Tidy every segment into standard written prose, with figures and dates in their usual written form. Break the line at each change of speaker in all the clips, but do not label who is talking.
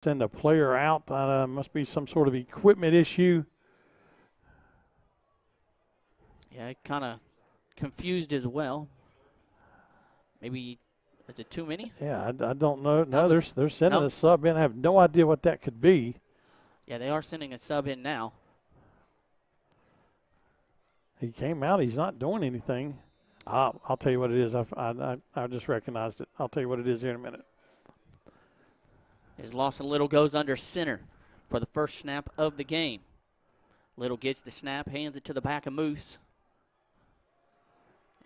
send a player out. Must be some sort of equipment issue.
Yeah, kind of confused as well. Maybe, is it too many?
Yeah, I don't know. No, they're sending a sub in. I have no idea what that could be.
Yeah, they are sending a sub in now.
He came out. He's not doing anything. I'll tell you what it is. I just recognized it. I'll tell you what it is here in a minute.
As Lawson Little goes under center for the first snap of the game. Little gets the snap, hands it to the back of Moose.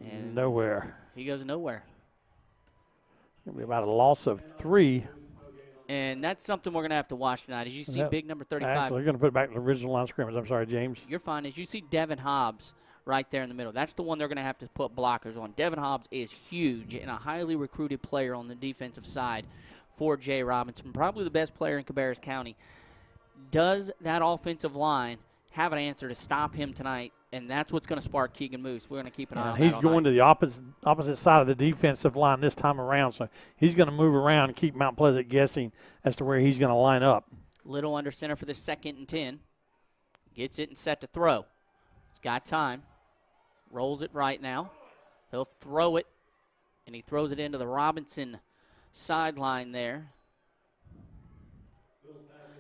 And
nowhere.
He goes nowhere.
It's going to be about a loss of 3.
And that's something we're going to have to watch tonight. As you see big number 35.
Actually, they're going to put it back to the original line of scrimmage. I'm sorry, James.
You're fine. As you see Devin Hobbs right there in the middle. That's the one they're going to have to put blockers on. Devin Hobbs is huge and a highly recruited player on the defensive side for Jay Robinson. Probably the best player in Cabarrus County. Does that offensive line have an answer to stop him tonight? And that's what's going to spark Keegan Moose. We're going to keep an eye on that.
He's going to the opposite side of the defensive line this time around, so he's going to move around and keep Mount Pleasant guessing as to where he's going to line up.
Little under center for the 2nd and 10. Gets it and set to throw. He's got time. Rolls it right now. He'll throw it, and he throws it into the Robinson sideline there.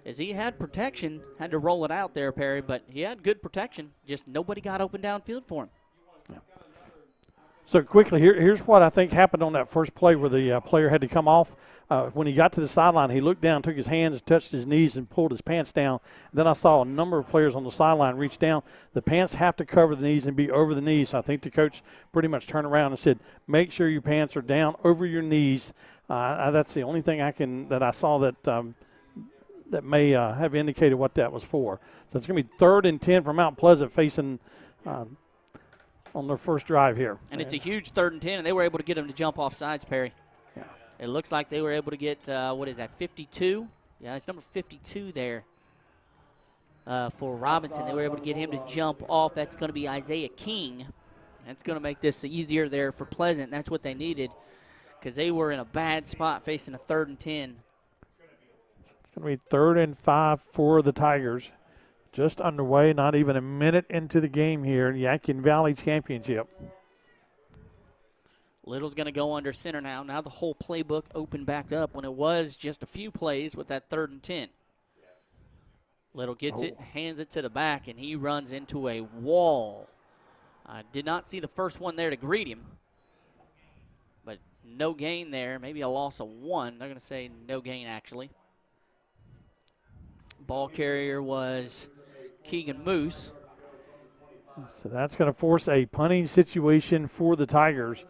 As he had protection, had to roll it out there, Perry, but he had good protection. Just nobody got open downfield for him.
Yeah. So quickly, here's what I think happened on that first play where the player had to come off. When he got to the sideline, he looked down, took his hands, touched his knees, and pulled his pants down. And then I saw a number of players on the sideline reach down. The pants have to cover the knees and be over the knees. So I think the coach pretty much turned around and said, make sure your pants are down over your knees. That's the only thing that I saw that may have indicated what that was for. So it's going to be 3rd and 10 for Mount Pleasant facing on their first drive here.
And it's a huge 3rd and 10, and they were able to get him to jump off sides, Perry.
Yeah.
It looks like they were able to get, 52? Yeah, it's number 52 there for Robinson. They were able to get him to jump off. That's going to be Isaiah King. That's going to make this easier there for Pleasant. That's what they needed because they were in a bad spot facing a 3rd and 10.
It's going to be 3rd and 5 for the Tigers. Just underway, not even a minute into the game here in Yadkin Valley Championship.
Little's going to go under center now. Now the whole playbook opened back up when it was just a few plays with that 3rd and 10. Little gets it, hands it to the back, and he runs into a wall. I did not see the first one there to greet him, but no gain there. Maybe a loss of 1. They're going to say no gain, actually. Ball carrier was Keegan Moose.
So that's going to force a punting situation for the Tigers.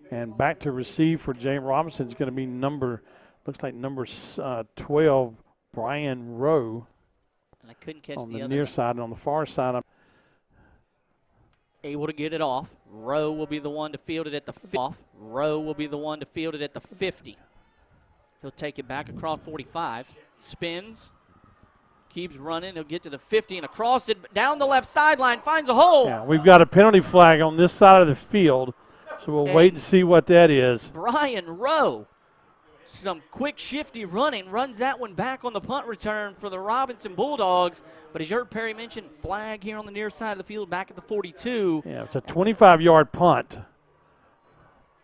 And back to receive for Jay Robinson is going to be number 12, Brian Rowe.
And I couldn't catch
on
the
the
other
near side. And on the far side,
able to get it off. Rowe will be the one to field it at the 50. He'll take it back across 45. Spins. Keeps running. He'll get to the 50 and across it down the left sideline. Finds a hole.
Yeah, we've got a penalty flag on this side of the field. So we'll wait and see what that is.
Brian Rowe, some quick shifty running, runs that one back on the punt return for the Robinson Bulldogs. But as you heard Perry mention, flag here on the near side of the field back at the 42.
Yeah, it's a 25-yard punt.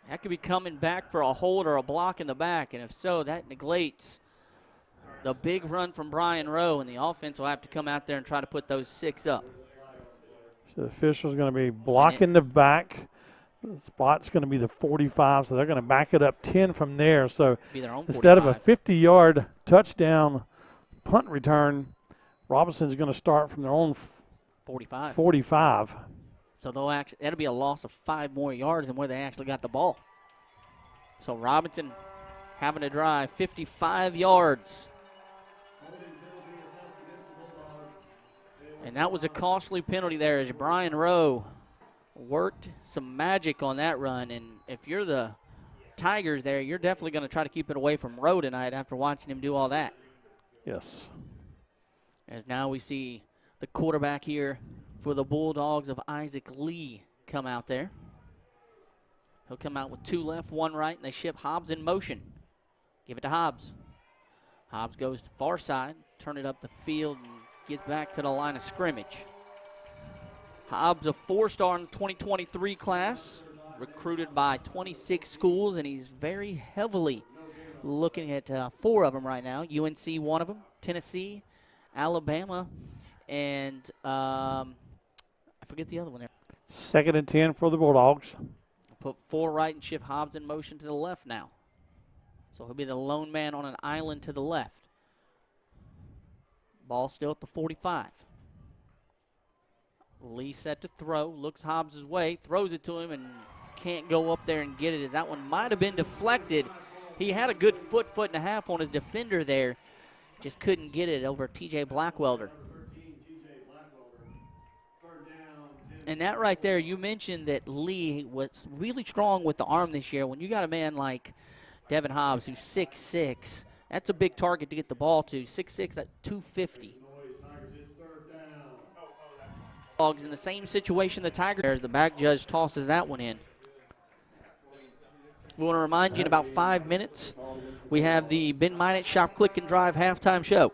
That could be coming back for a hold or a block in the back. And if so, that neglects the big run from Brian Rowe. And the offense will have to come out there and try to put those 6 up.
So the official's going to be blocking the back. The spot's going to be the 45, so they're going to back it up 10 from there. So instead of a 50-yard touchdown punt return, Robinson's going to start from their own 45.
So that'll be a loss of 5 more yards than where they actually got the ball. So Robinson having to drive 55 yards. And that was a costly penalty there as Brian Rowe worked some magic on that run. And if you're the Tigers there, you're definitely going to try to keep it away from Rowe tonight after watching him do all that.
Yes.
As now we see the quarterback here for the Bulldogs of Isaac Lee come out there. He'll come out with 2 left, 1 right, and they ship Hobbs in motion. Give it to Hobbs. Hobbs goes to far side, turn it up the field, and gets back to the line of scrimmage. Hobbs, a 4-star in the 2023 class, recruited by 26 schools, and he's very heavily looking at 4 of them right now. UNC, one of them, Tennessee, Alabama, and I forget the other one there.
2nd and 10 for the Bulldogs.
Put 4 right and shift Hobbs in motion to the left now. So he'll be the lone man on an island to the left. Ball still at the 45. Lee set to throw, looks Hobbs' way, throws it to him, and can't go up there and get it, as that one might have been deflected. He had a good foot and a half on his defender there. Just couldn't get it over T.J. Blackwelder. And that right there, you mentioned that Lee was really strong with the arm this year. When you got a man like Devin Hobbs, who's 6'6", that's a big target to get the ball to. 6'6", at 250. Dogs in the same situation the Tigers. The back judge tosses that one in. We want to remind you in about 5 minutes, we have the Ben Minot Shop Click and Drive halftime show,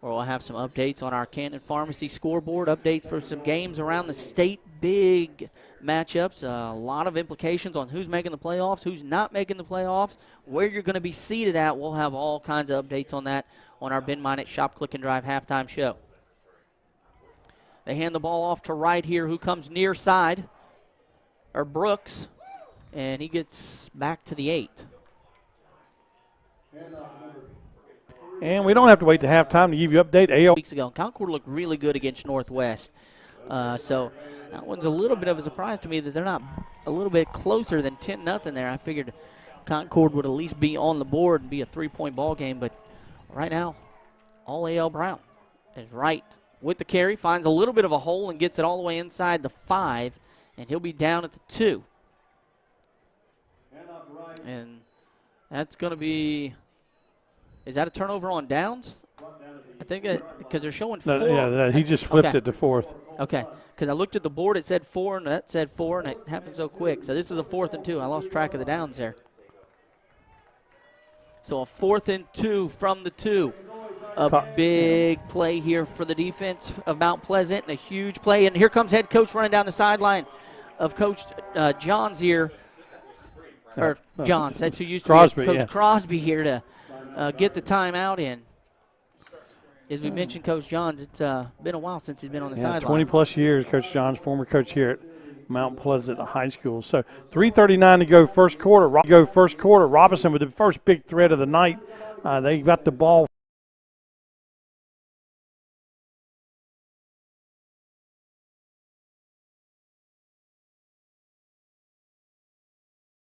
where we'll have some updates on our Canton Pharmacy scoreboard, updates for some games around the state, big matchups, a lot of implications on who's making the playoffs, who's not making the playoffs, where you're going to be seated at. We'll have all kinds of updates on that on our Ben Minot Shop Click and Drive halftime show. They hand the ball off to Wright here, who comes near side, or Brooks, and he gets back to the 8.
And we don't have to wait to halftime to give you update.
Weeks ago, Concord looked really good against Northwest. So that one's a little bit of a surprise to me that they're not a little bit closer than 10-0 there. I figured Concord would at least be on the board and be a 3-point ball game, but right now, all A.L. Brown is right with the carry, finds a little bit of a hole and gets it all the way inside the 5, and he'll be down at the 2. And that's going to be, is that a turnover on downs? I think because they're showing 4.
Yeah, he just flipped it to 4th.
Okay, because I looked at the board, it said 4, and that said 4, and it happened so quick. So this is a 4th and 2. I lost track of the downs there. So a 4th and 2 from the 2. A big play here for the defense of Mount Pleasant, and a huge play. And here comes head coach running down the sideline of Coach Johns here. Or Johns, that's who used to be Coach Crosby here to get the timeout in. As we mentioned, Coach Johns, it's been a while since he's been on the sideline.
20-plus years, Coach Johns, former coach here at Mount Pleasant High School. So 3:39 to go first quarter. Robinson with the first big threat of the night. They got the ball.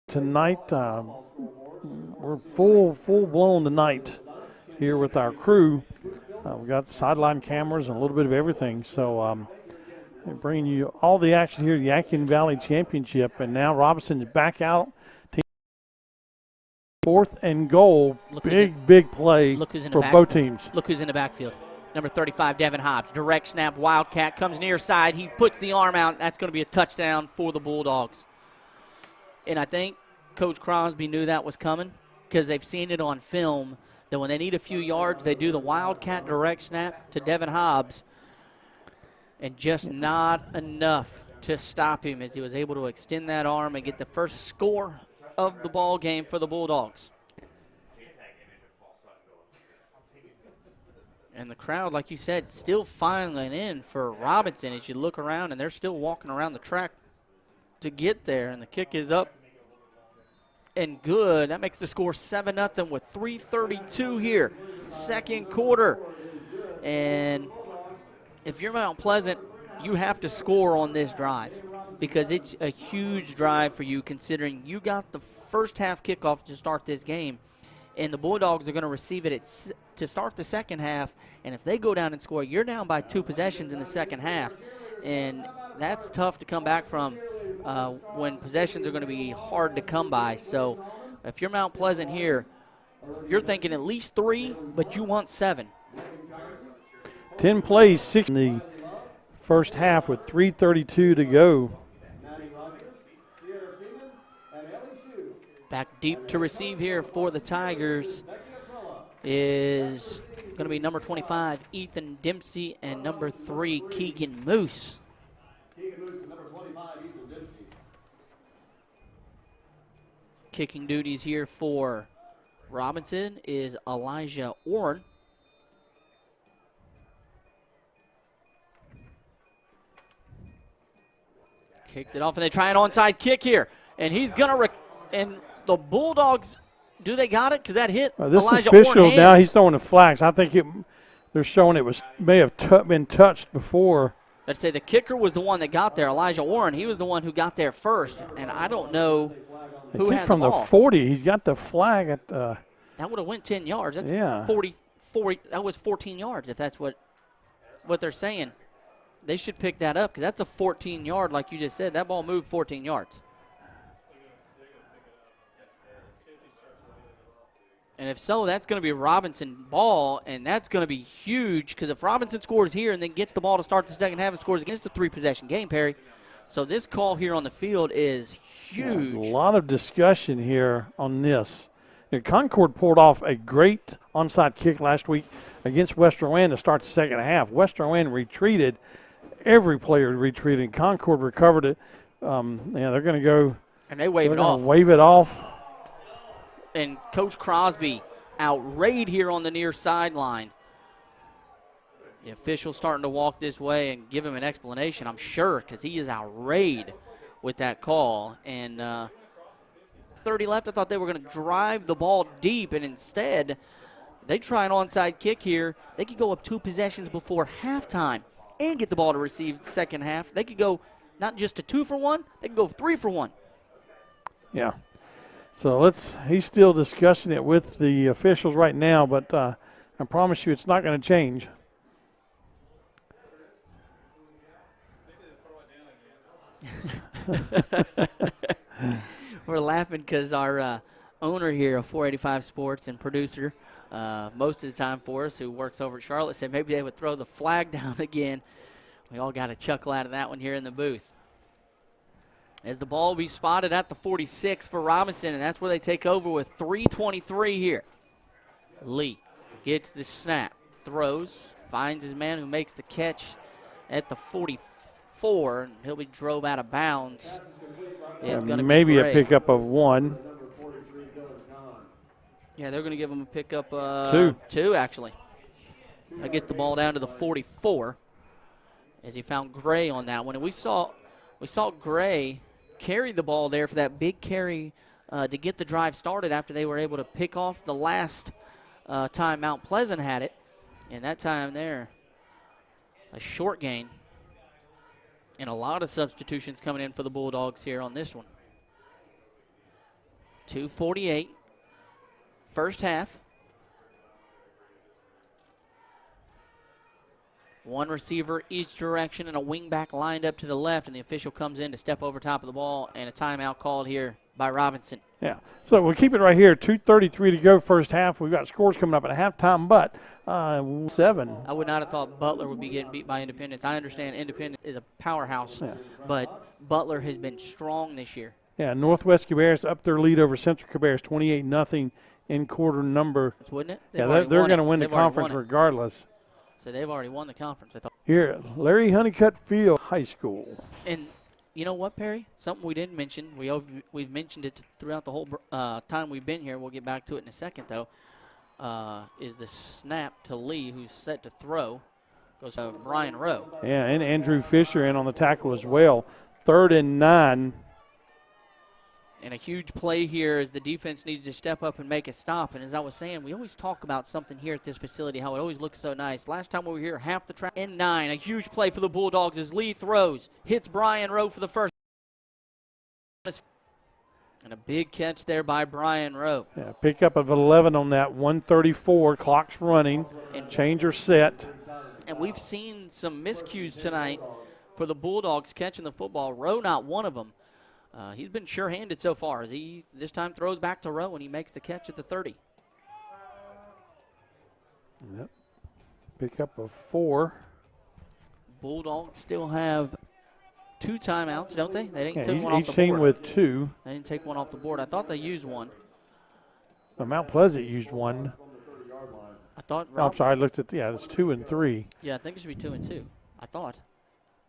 Tonight, we're full blown tonight here with our crew. We've got sideline cameras and a little bit of everything. So bringing you all the action here, the Yadkin Valley Championship. And now Robinson's back out. 4th and goal. Big play for both teams.
Look who's in the backfield. Number 35, Devin Hobbs. Direct snap, Wildcat comes near side. He puts the arm out. That's going to be a touchdown for the Bulldogs. And I think Coach Crosby knew that was coming because they've seen it on film that when they need a few yards, they do the Wildcat direct snap to Devin Hobbs, and just not enough to stop him as he was able to extend that arm and get the first score of the ball game for the Bulldogs. And the crowd, like you said, still filing in for Robinson as you look around, and they're still walking around the track to get there, and the kick is up and good. That makes the score 7-0 with 3:32 here, second quarter. And if you're Mount Pleasant, you have to score on this drive because it's a huge drive for you considering you got the first half kickoff to start this game, and the Bulldogs are going to receive it to start the second half, and if they go down and score, you're down by 2 possessions in the second half, and that's tough to come back from when possessions are going to be hard to come by. So if you're Mount Pleasant here, you're thinking at least 3, but you want 7.
10 plays, 6 in the first half with 3:32 to go.
Back deep to receive here for the Tigers is going to be number 25, Ethan Dempsey, and number 3, Keegan Moose.
Keegan Moose, number 25, Ethan Dempsey.
Kicking duties here for Robinson is Elijah Orrin. Kicks it off, and they try an onside kick here. And he's going to and the Bulldogs, do they got it? Because that hit
this
Elijah
official
Orrin
now,
hands.
he's throwing the flags. I think they're showing it may have been touched before.
Let's say the kicker was the one that got there, Elijah Orrin. He was the one who got there first, and I don't know who had
from
the ball.
the 40. He's got the flag at the.
That would have went 10 yards. That's
Yeah.
40. That was 14 yards, if that's what they're saying. They should pick that up because that's a 14-yard, like you just said. That ball moved 14 yards. And if so, that's going to be Robinson ball, and that's going to be huge because if Robinson scores here and then gets the ball to start the second half and scores against the 3-possession game, Perry. So this call here on the field is huge.
Yeah, a lot of discussion here on this. Concord pulled off a great onside kick last week against Western Wayne to start the second half. Western Wayne retreated. Every player retreated. Concord recovered it. They're going to go.
And they wave it off.
Wave it off.
And Coach Crosby outrayed here on the near sideline. The official starting to walk this way and give him an explanation, I'm sure, because he is outrayed with that call. And 30 left, I thought they were going to drive the ball deep, and instead they try an onside kick here. They could go up 2 possessions before halftime and get the ball to receive second half. They could go not just to 2 for 1, they could go 3 for 1.
Yeah. So he's still discussing it with the officials right now, but I promise you it's not going to change.
We're laughing because our owner here of 485 Sports and producer most of the time for us, who works over at Charlotte, said maybe they would throw the flag down again. We all got a chuckle out of that one here in the booth. As the ball will be spotted at the 46 for Robinson, and that's where they take over with 3:23 here. Lee gets the snap, throws, finds his man who makes the catch at the 44, and he'll be drove out of bounds. It's going to
maybe
be
a pickup of 1.
Yeah, they're going to give him a pickup
2.
2, actually. I get the ball down to the 44 as he found Gray on that one. And we saw Gray carry the ball there for that big carry to get the drive started after they were able to pick off the last time Mount Pleasant had it. And that time there, a short gain. And a lot of substitutions coming in for the Bulldogs here on this one. 2:48, first half. 1 receiver each direction and a wingback lined up to the left, and the official comes in to step over top of the ball, and a timeout called here by Robinson.
Yeah, so we'll keep it right here. 2:33 to go first half. We've got scores coming up at halftime, but 7.
I would not have thought Butler would be getting beat by Independence. I understand Independence is a powerhouse, but Butler has been strong this year.
Yeah, Northwest Cabarrus up their lead over Central Cabarrus, 28-0 in quarter number.
Wouldn't it?
They're going to win the conference regardless.
So they've already won the conference, I thought.
Here, Larry Honeycutt Field High School.
And you know what, Perry? Something we didn't mention. We've mentioned it throughout the whole time we've been here. We'll get back to it in a second, though. Is the snap to Lee, who's set to throw. Goes to Brian Rowe.
Yeah, and Andrew Fisher in on the tackle as well. 3rd and 9.
And a huge play here as the defense needs to step up and make a stop. And as I was saying, we always talk about something here at this facility, how it always looks so nice. Last time we were here, half the track and 9. A huge play for the Bulldogs as Lee throws. Hits Brian Rowe for the first. And a big catch there by Brian Rowe.
Yeah, pickup of 11 on that. 1:34. Clock's running.
And
changer set.
And we've seen some miscues tonight for the Bulldogs catching the football. Rowe not one of them. He's been sure-handed so far as he this time throws back to Rowe and he makes the catch at the 30.
Yep. Pickup of 4.
Bulldogs still have 2 timeouts, don't they? They didn't take one off the board.
Each team with 2.
They didn't take one off the board. I thought they used one.
Mount Pleasant used 1.
I thought.
Oh, I'm sorry, I looked at it's 2 and 3.
Yeah, I think it should be 2 and 2. I thought.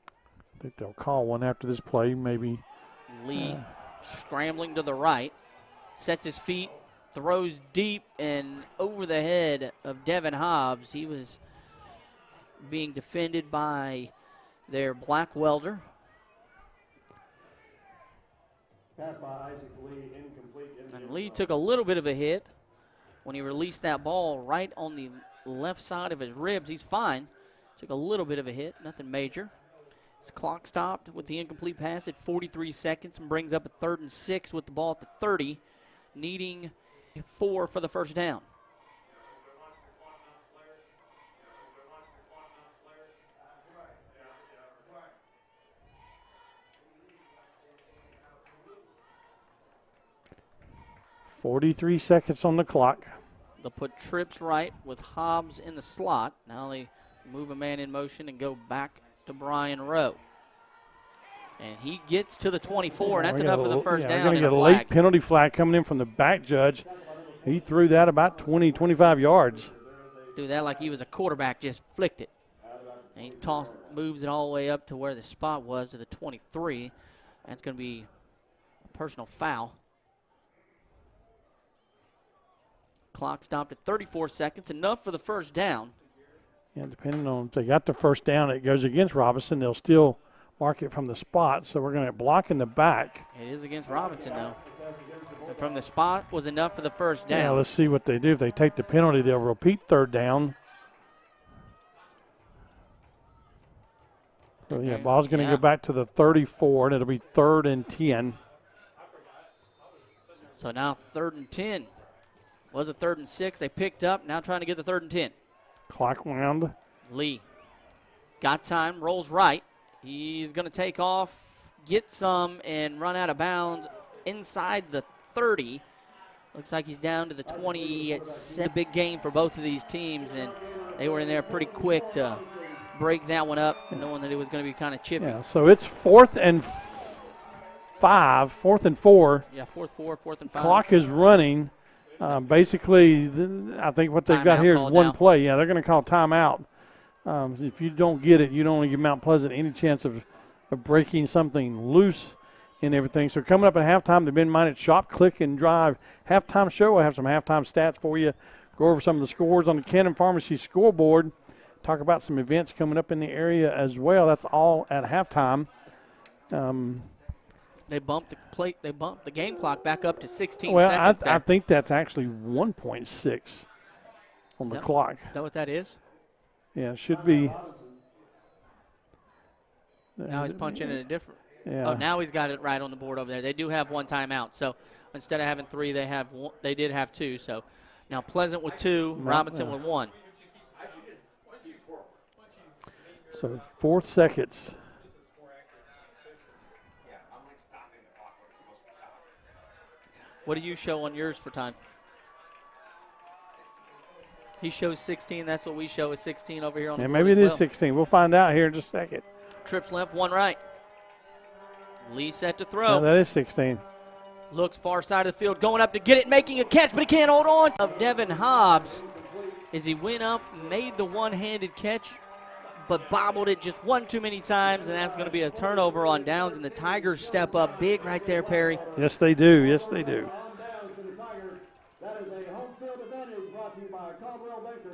I think they'll call one after this play, maybe.
Lee scrambling to the right, sets his feet, throws deep and over the head of Devin Hobbs. He was being defended by their black welder.
Pass by Isaac Lee, incomplete.
And Lee took a little bit of a hit when he released that ball right on the left side of his ribs. He's fine. Took a little bit of a hit, nothing major. His clock stopped with the incomplete pass at 43 seconds and brings up a 3rd and 6 with the ball at the 30, needing 4 for the first down.
.43 seconds on the clock.
They'll put trips right with Hobbs in the slot. Now they move a man in motion and go back to Brian Rowe. And he gets to the 24, and that's enough for the first down.
We're going to get a late penalty flag coming in from the back judge. He threw that about 20, 25 yards.
Do that like he was a quarterback, just flicked it. And he moves it all the way up to where the spot was, to the 23. That's going to be a personal foul. Clock stopped at 34 seconds, enough for the first down.
Yeah, depending on if they got the first down, it goes against Robinson. They'll still mark it from the spot, so we're going to block in the back.
It is against Robinson, though. And from the spot was enough for the first down.
Yeah, let's see what they do. If they take the penalty, they'll repeat 3rd down. So, yeah, ball's going to go back to the 34, and it'll be 3rd and 10.
So now 3rd and 10. Was it 3rd and 6? They picked up, now trying to get the 3rd and 10.
Clock wound.
Lee got time, rolls right. He's going to take off, get some, and run out of bounds inside the 30. Looks like he's down to the 20. It's a big game for both of these teams, and they were in there pretty quick to break that one up, knowing that it was going to be kind of chippy.
Yeah, so it's 4th and 5, 4th and 4.
Yeah, 4th and 5.
Clock is running. Basically, I think what they've got here is one play. Yeah, they're going to call timeout. If you don't get it, you don't give Mount Pleasant any chance of breaking something loose and everything. So coming up at halftime, the Ben-Minded Shop, Click, and Drive halftime show. We'll have some halftime stats for you. Go over some of the scores on the Cannon Pharmacy scoreboard. Talk about some events coming up in the area as well. That's all at halftime.
They bumped the game clock back up to 16
well,
seconds.
I think that's actually 1.6 on the clock.
Is that what that is?
Yeah, it should be.
Now he's punching it a different.
Yeah.
Oh, now he's got it right on the board over there. They do have one timeout. So instead of having 3, they did have 2. So now Pleasant with 2, Robinson with 1.
So 4 seconds.
What do you show on yours for time? He shows 16. That's what we show is 16 over here on the board.
Maybe it is 16. We'll find out here in just a second.
Trips left, 1 right. Lee set to throw.
No, that is 16.
Looks far side of the field, going up to get it, making a catch, but he can't hold on. Of Devin Hobbs as he went up, made the one-handed catch, but bobbled it just one too many times, and that's going to be a turnover on downs, and the Tigers step up big right there, Perry.
Yes, they do. Yes, they do.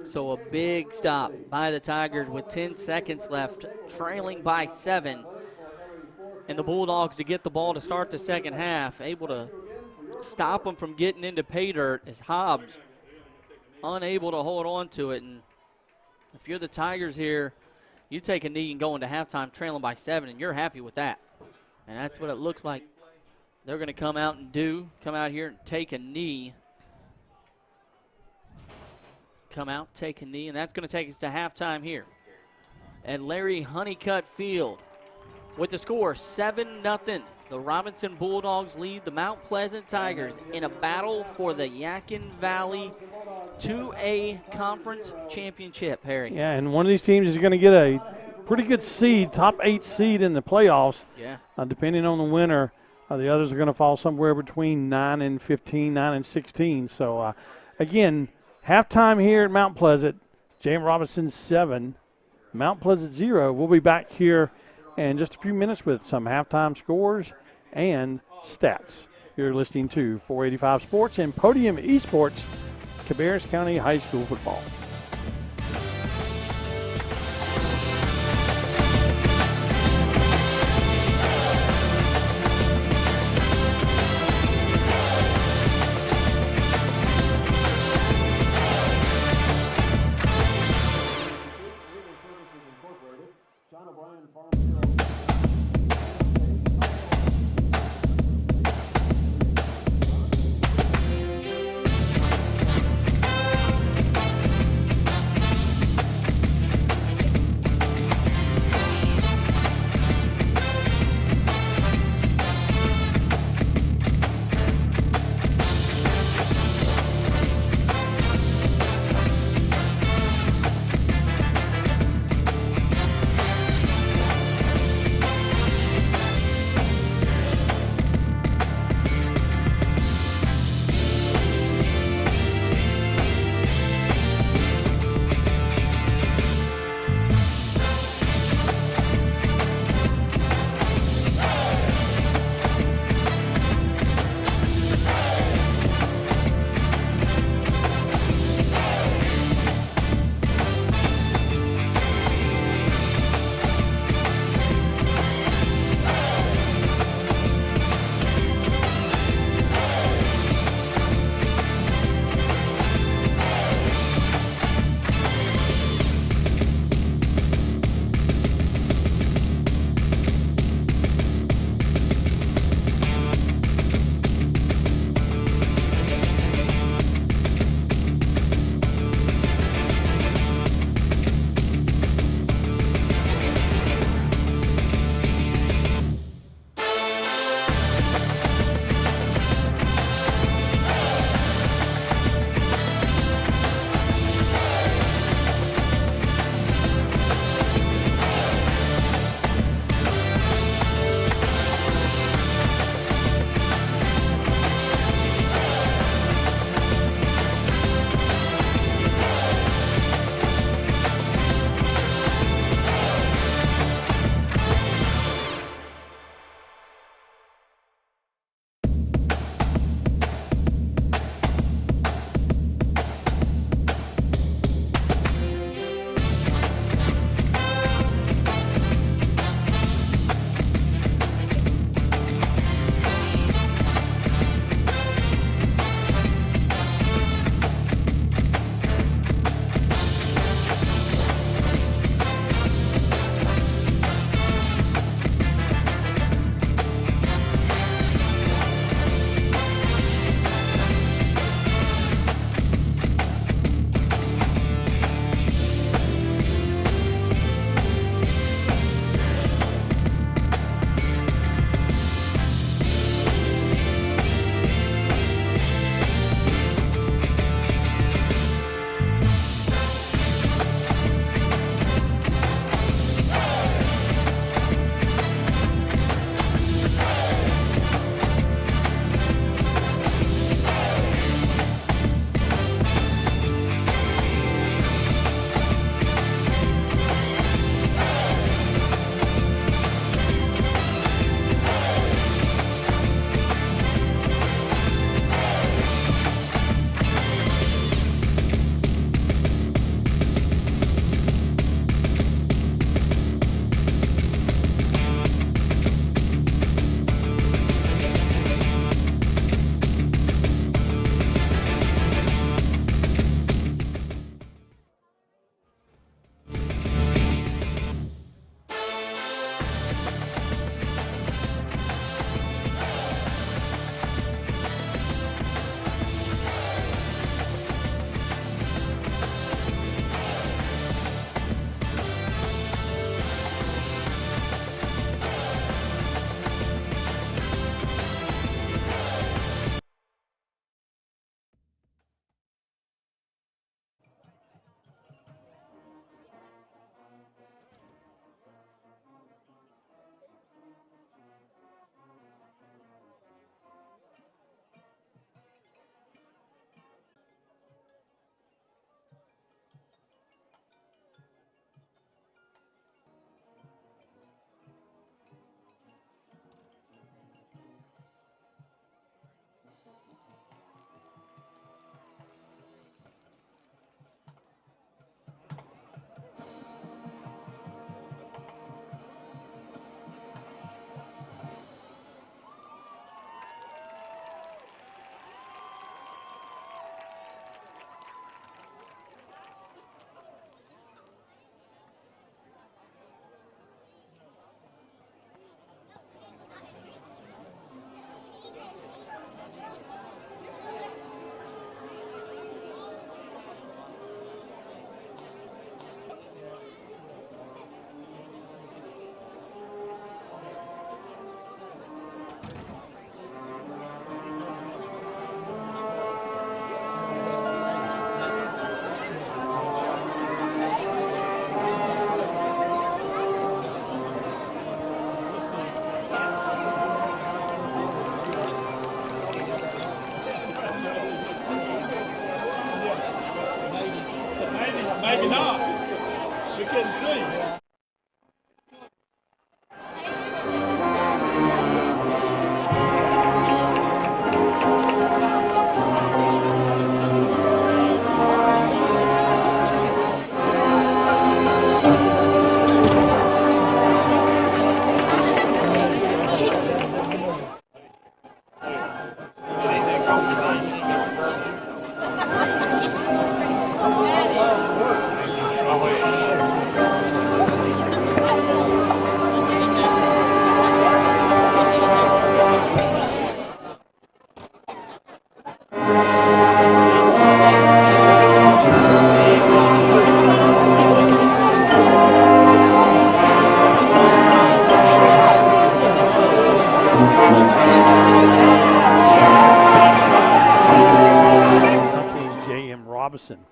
So a big stop by the Tigers with 10 seconds left, trailing by 7. And the Bulldogs to get the ball to start the second half, able to stop them from getting into pay dirt as Hobbs unable to hold on to it. And if you're the Tigers here, you take a knee and go into halftime trailing by 7, and you're happy with that. And that's what it looks like they're going to come out here and take a knee. Come out, take a knee, and that's going to take us to halftime here at Larry Honeycutt Field. With the score 7-0, the Robinson Bulldogs lead the Mount Pleasant Tigers in a battle for the Yadkin Valley 2A Conference Championship, Harry.
Yeah, and one of these teams is going to get a pretty good seed, top 8 seed in the playoffs.
Yeah.
Depending on the winner, the others are going to fall somewhere between 9 and 15, 9 and 16. So, again, Halftime here at Mount Pleasant. J.M. Robinson 7, Mount Pleasant 0. We'll be back here in just a few minutes with some halftime scores and stats. You're listening to 485 Sports and Podium Esports, Cabarrus County High School football.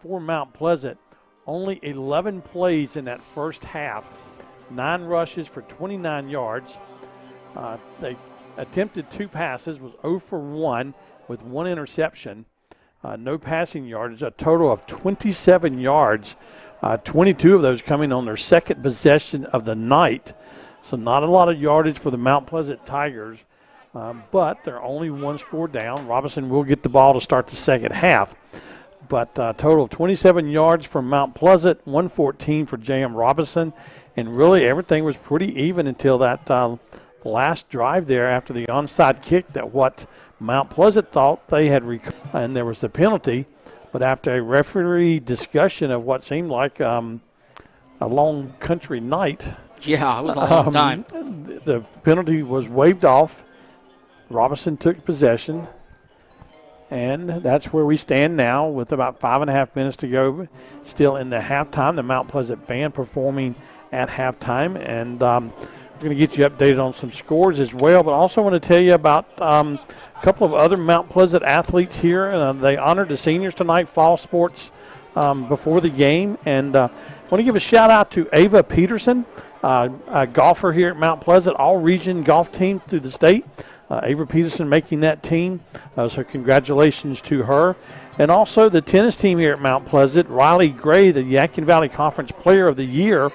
For Mount Pleasant, only 11 plays in that first half, 9 rushes for 29 yards. They attempted 2 passes, was 0 for 1 with 1 interception, no passing yardage, a total of 27 yards, 22 of those coming on their second possession of the night. So not a lot of yardage for the Mount Pleasant Tigers, but they're only 1 score down. Robinson will get the ball to start the second half. But a total of 27 yards from Mount Pleasant, 114 for J.M. Robinson. And really everything was pretty even until that last drive there after the onside kick that what Mount Pleasant thought they had and there was the penalty. But after a referee discussion of what seemed like a long country night.
Yeah, it was a long time.
The penalty was waived off. Robinson took possession. And that's where we stand now with about 5.5 minutes to go. Still in the halftime, the Mount Pleasant band performing at halftime. And we're going to get you updated on some scores as well. But also want to tell you about a couple of other Mount Pleasant athletes here. They honored the seniors tonight, fall sports, before the game. And I want to give a shout out to Ava Peterson, a golfer here at Mount Pleasant, all-region golf team through the state. Ava Peterson making that team, so congratulations to her. And also the tennis team here at Mount Pleasant, Riley Gray, the Yadkin Valley Conference Player of the Year.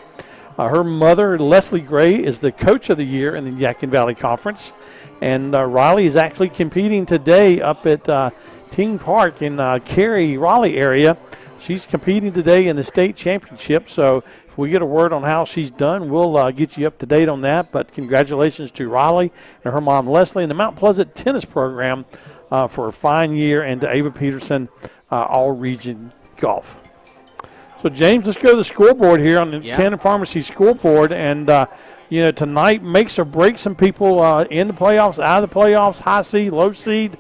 Her mother, Leslie Gray, is the Coach of the Year in the Yadkin Valley Conference. And Riley is actually competing today up at Ting Park in Cary, Raleigh area. She's competing today in the state championship, so if we get a word on how she's done, we'll get you up to date on that. But congratulations to Riley and her mom, Leslie, and the Mount Pleasant tennis program for a fine year, and to Ava Peterson, all-region golf. So, James, let's go to the scoreboard here on the Cannon Pharmacy scoreboard. And, tonight makes or breaks some people in the playoffs, out of the playoffs, high seed, low seed.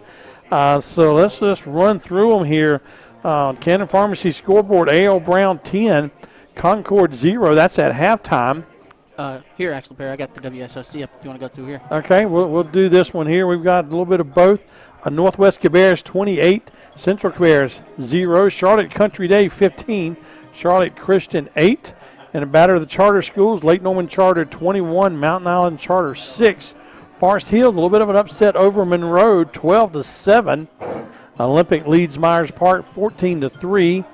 So let's just run through them here. Cannon Pharmacy scoreboard, A.L. Brown 10, Concord 0. That's at halftime.
Here, actually, Perry, I got the WSOC up if you want to go through here.
Okay, we'll do this one here. We've got a little bit of both. Northwest Cabarrus 28, Central Cabarrus 0, Charlotte Country Day 15, Charlotte Christian 8, and a batter of the charter schools, Lake Norman Charter 21, Mountain Island Charter 6. Forest Hills, a little bit of an upset over Monroe, 12-7. Olympic leads Myers Park 14-3.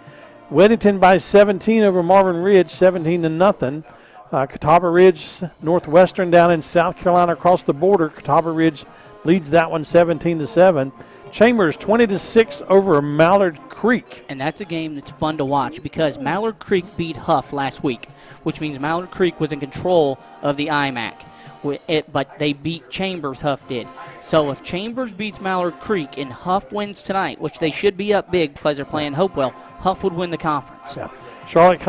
Weddington by 17 over Marvin Ridge, 17-0. Catawba Ridge, Northwestern down in South Carolina across the border. Catawba Ridge leads that one 17-7. Chambers 20-6 over Mallard Creek.
And that's a game that's fun to watch because Mallard Creek beat Huff last week, which means Mallard Creek was in control of the IMAC. But they beat Chambers, Huff did. So if Chambers beats Mallard Creek and Huff wins tonight, which they should be up big because they're playing Hopewell, Huff would win the conference.
Yeah. Charlotte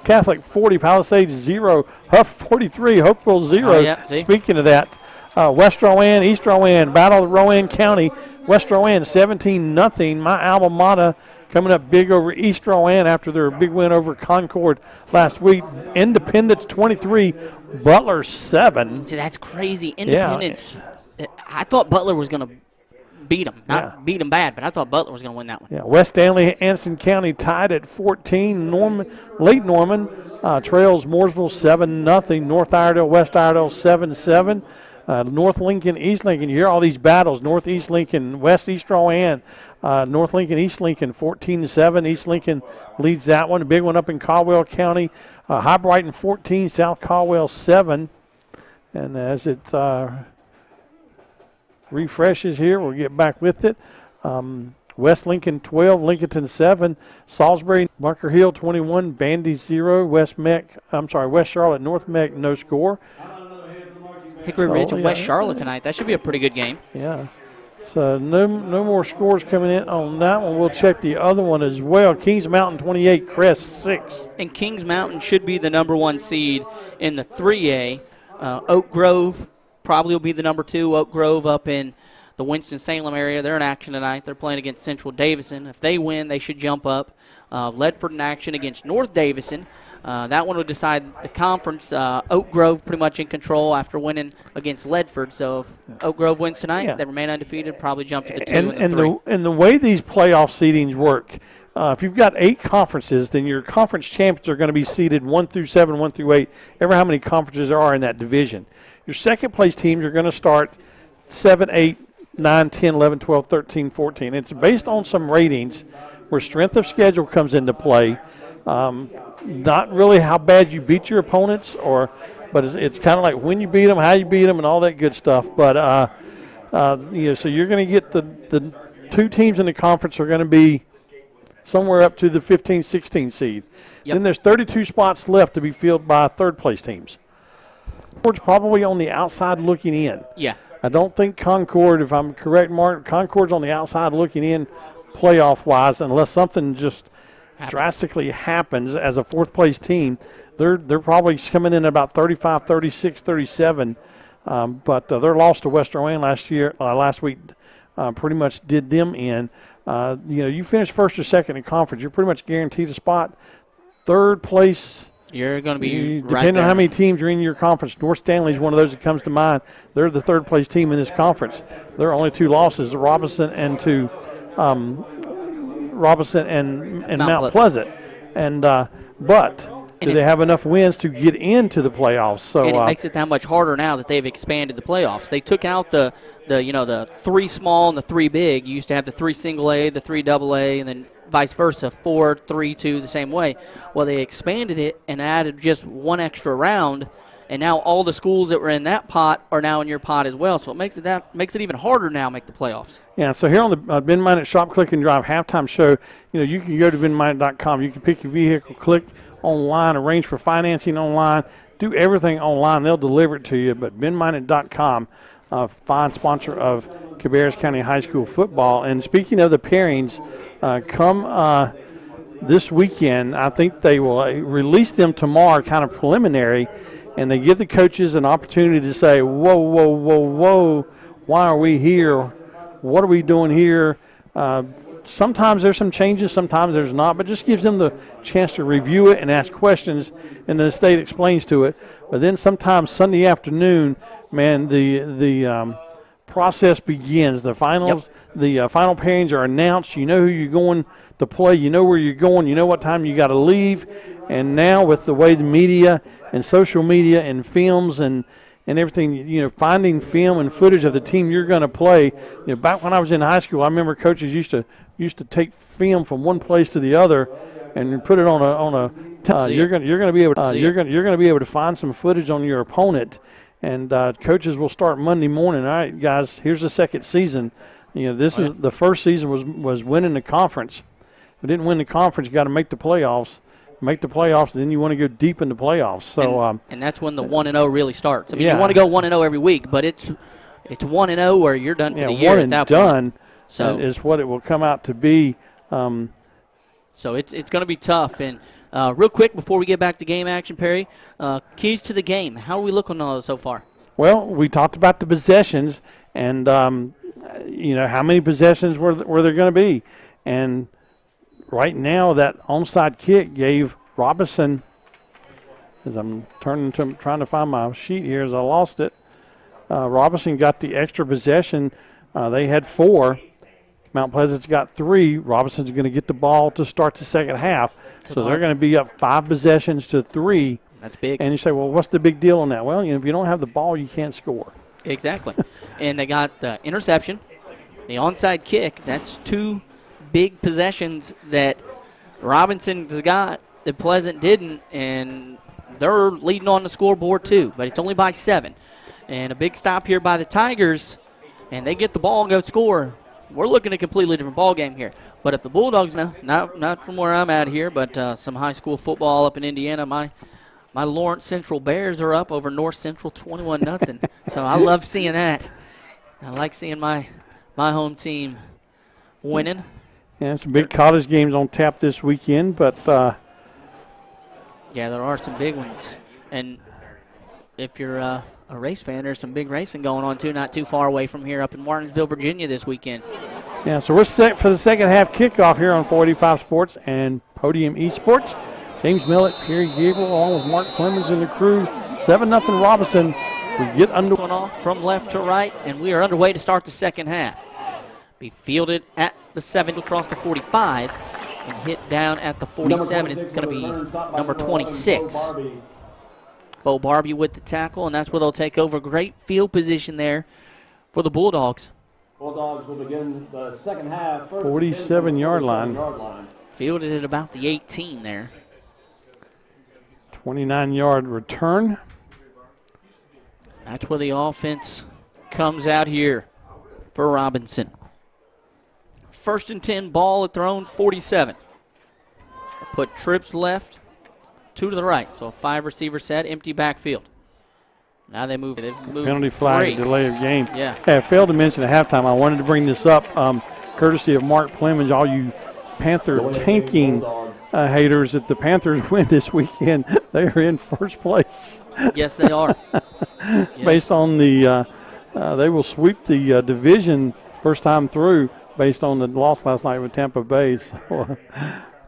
Catholic 40, Palisades 0, Huff 43, Hopewell 0.
Oh, yeah,
Speaking of that, West Rowan, East Rowan, Battle of Rowan County, West Rowan 17-0. My alma mater coming up big over East Rowan after their big win over Concord last week. Independence 23, Butler 7.
See, that's crazy. Independence. Yeah. I thought Butler was going to beat them. Not beat them bad, but I thought Butler was going to win that one.
Yeah, West Stanley, Anson County tied at 14. Lake Norman trails Mooresville 7-0. North Iredell, West Iredell 7-7. North Lincoln, East Lincoln. You hear all these battles: Northeast Lincoln, West East Rowan, North Lincoln, East Lincoln, 14-7. East Lincoln leads that one. A big one up in Caldwell County. High Brighton 14, South Caldwell 7. And as it refreshes here, we'll get back with it. West Lincoln 12, Lincoln 7, Salisbury, Bunker Hill 21, Bandy 0, West Charlotte, North Meck no score.
Hickory Ridge and West Charlotte tonight. That should be a pretty good game.
Yeah. So no more scores coming in on that one. We'll check the other one as well. Kings Mountain 28, Crest 6.
And Kings Mountain should be the number 1 seed in the 3A. Oak Grove probably will be the number 2. Oak Grove up in the Winston-Salem area. They're in action tonight. They're playing against Central Davison. If they win, they should jump up. Ledford in action against North Davison. That one will decide the conference. Oak Grove pretty much in control after winning against Ledford. So if Oak Grove wins tonight, they remain undefeated, probably jump to the 2 and the 3.
And the way these playoff seedings work, if you've got 8 conferences, then your conference champions are going to be seeded 1 through 7, 1 through 8, ever how many conferences there are in that division. Your second place teams are going to start 7, 8, 9, 10, 11, 12, 13, 14. It's based on some ratings where strength of schedule comes into play. Not really how bad you beat your opponents, but it's kind of like when you beat them, how you beat them, and all that good stuff. But so you're going to get the 2 teams in the conference are going to be somewhere up to the 15, 16 seed. Yep. Then there's 32 spots left to be filled by third-place teams. Concord's probably on the outside looking in.
Yeah.
I don't think Concord, if I'm correct, Mark, Concord's on the outside looking in playoff-wise unless something just drastically happens as a fourth-place team. They're probably coming in about 35, 36, 37. But their loss to West Rowan last week pretty much did them in. You finish first or second in conference, you're pretty much guaranteed a spot. Third place,
you're going to be
depending on how many teams are in your conference. North Stanley is one of those that comes to mind. They're the third place team in this conference. There are only 2 losses, Robinson and Mount Pleasant. And but do they have enough wins to get into the playoffs? So
and it makes it that much harder now that they've expanded the playoffs. They took out the 3 small and the 3 big. You used to have the 3 single A, the 3 double A, and then vice versa, 4, 3, 2, the same way. Well, they expanded it and added just 1 extra round, and now all the schools that were in that pot are now in your pot as well. So it makes it even harder now to make the playoffs.
Yeah, so here on the Ben Minot Shop, Click, and Drive halftime show, you can go to benminot.com. You can pick your vehicle, click online, arrange for financing online, do everything online. They'll deliver it to you. But benminot.com, fine sponsor of Cabarrus County High School football. And speaking of the pairings, come this weekend, I think they will release them tomorrow, kind of preliminary, and they give the coaches an opportunity to say, whoa, why are we here? What are we doing here? Sometimes there's some changes, sometimes there's not, but just gives them the chance to review it and ask questions, and the state explains to it. But then sometimes Sunday afternoon, man, the process begins. The finals, the final pairings are announced. You know who you're going to play. You know where you're going. You know what time you got to leave. And now with the way the media and social media and films and everything, finding film and footage of the team you're going to play. Back when I was in high school, I remember coaches used to take film from one place to the other and put it on a. You're going to be able to you're going to be able to find some footage on your opponent, and coaches will start Monday morning. All right, guys, here's the second season. This is the first season was winning the conference. If you didn't win the conference, you got to make the playoffs. Make the playoffs, then you want to go deep in the playoffs. So
and that's when the 1-0 really starts. I mean, you want to go 1-0 every week, but it's 1-0 where you're done for the year at that
done
point. So
is what it will come out to be.
So it's going to be tough. And real quick before we get back to game action, Perry, keys to the game. How are we looking on those so far?
Well, we talked about the possessions and how many possessions were there going to be, and right now, that onside kick gave Robinson, as I'm trying to find my sheet here as I lost it, Robinson got the extra possession. They had 4. Mount Pleasant's got 3. Robinson's going to get the ball to start the second half. So they're going to be up 5 possessions to 3.
That's big.
And you say, well, what's the big deal on that? Well, if you don't have the ball, you can't score.
Exactly. And they got the interception, the onside kick. That's 2 big possessions that Robinson's got that Pleasant didn't, and they're leading on the scoreboard too, but it's only by 7. And a big stop here by the Tigers, and they get the ball and go score. We're looking at a completely different ball game here. But if the Bulldogs now, not from where I'm at here, but some high school football up in Indiana, my Lawrence Central Bears are up over North Central 21-0. So I love seeing that. I like seeing my home team winning.
Yeah, some big college games on tap this weekend, but
yeah, there are some big ones. And if you're a race fan, there's some big racing going on too, not too far away from here up in Martinsville, Virginia this weekend.
Yeah, so we're set for the second half kickoff here on 485 Sports and Podium Esports. James Millett, Perry Gabriel, along with Mark Clemens and the crew. 7-0 Robinson. We get under
going off from left to right, and we are underway to start the second half. Be fielded at the 7 across the 45 and hit down at the 47. It's going to be number 26. Bo Barbie with the tackle, and that's where they'll take over. Great field position there for the Bulldogs.
Bulldogs will begin the second half.
47-yard line.
Fielded at about the 18 there.
29-yard return.
That's where the offense comes out here for Robinson. 1st and 10, ball at their own 47. Put trips left, 2 to the right. So a 5-receiver set, empty backfield. Now they've moved
Penalty flag,
3.
delay of game.
Yeah.
Hey, I failed to mention at halftime, I wanted to bring this up, courtesy of Mark Clemens, all you Panther tanking haters, that the Panthers win this weekend. They are in first place.
Yes, they are.
Based on the, they will sweep the division first time through based on the loss last night with Tampa Bay. So,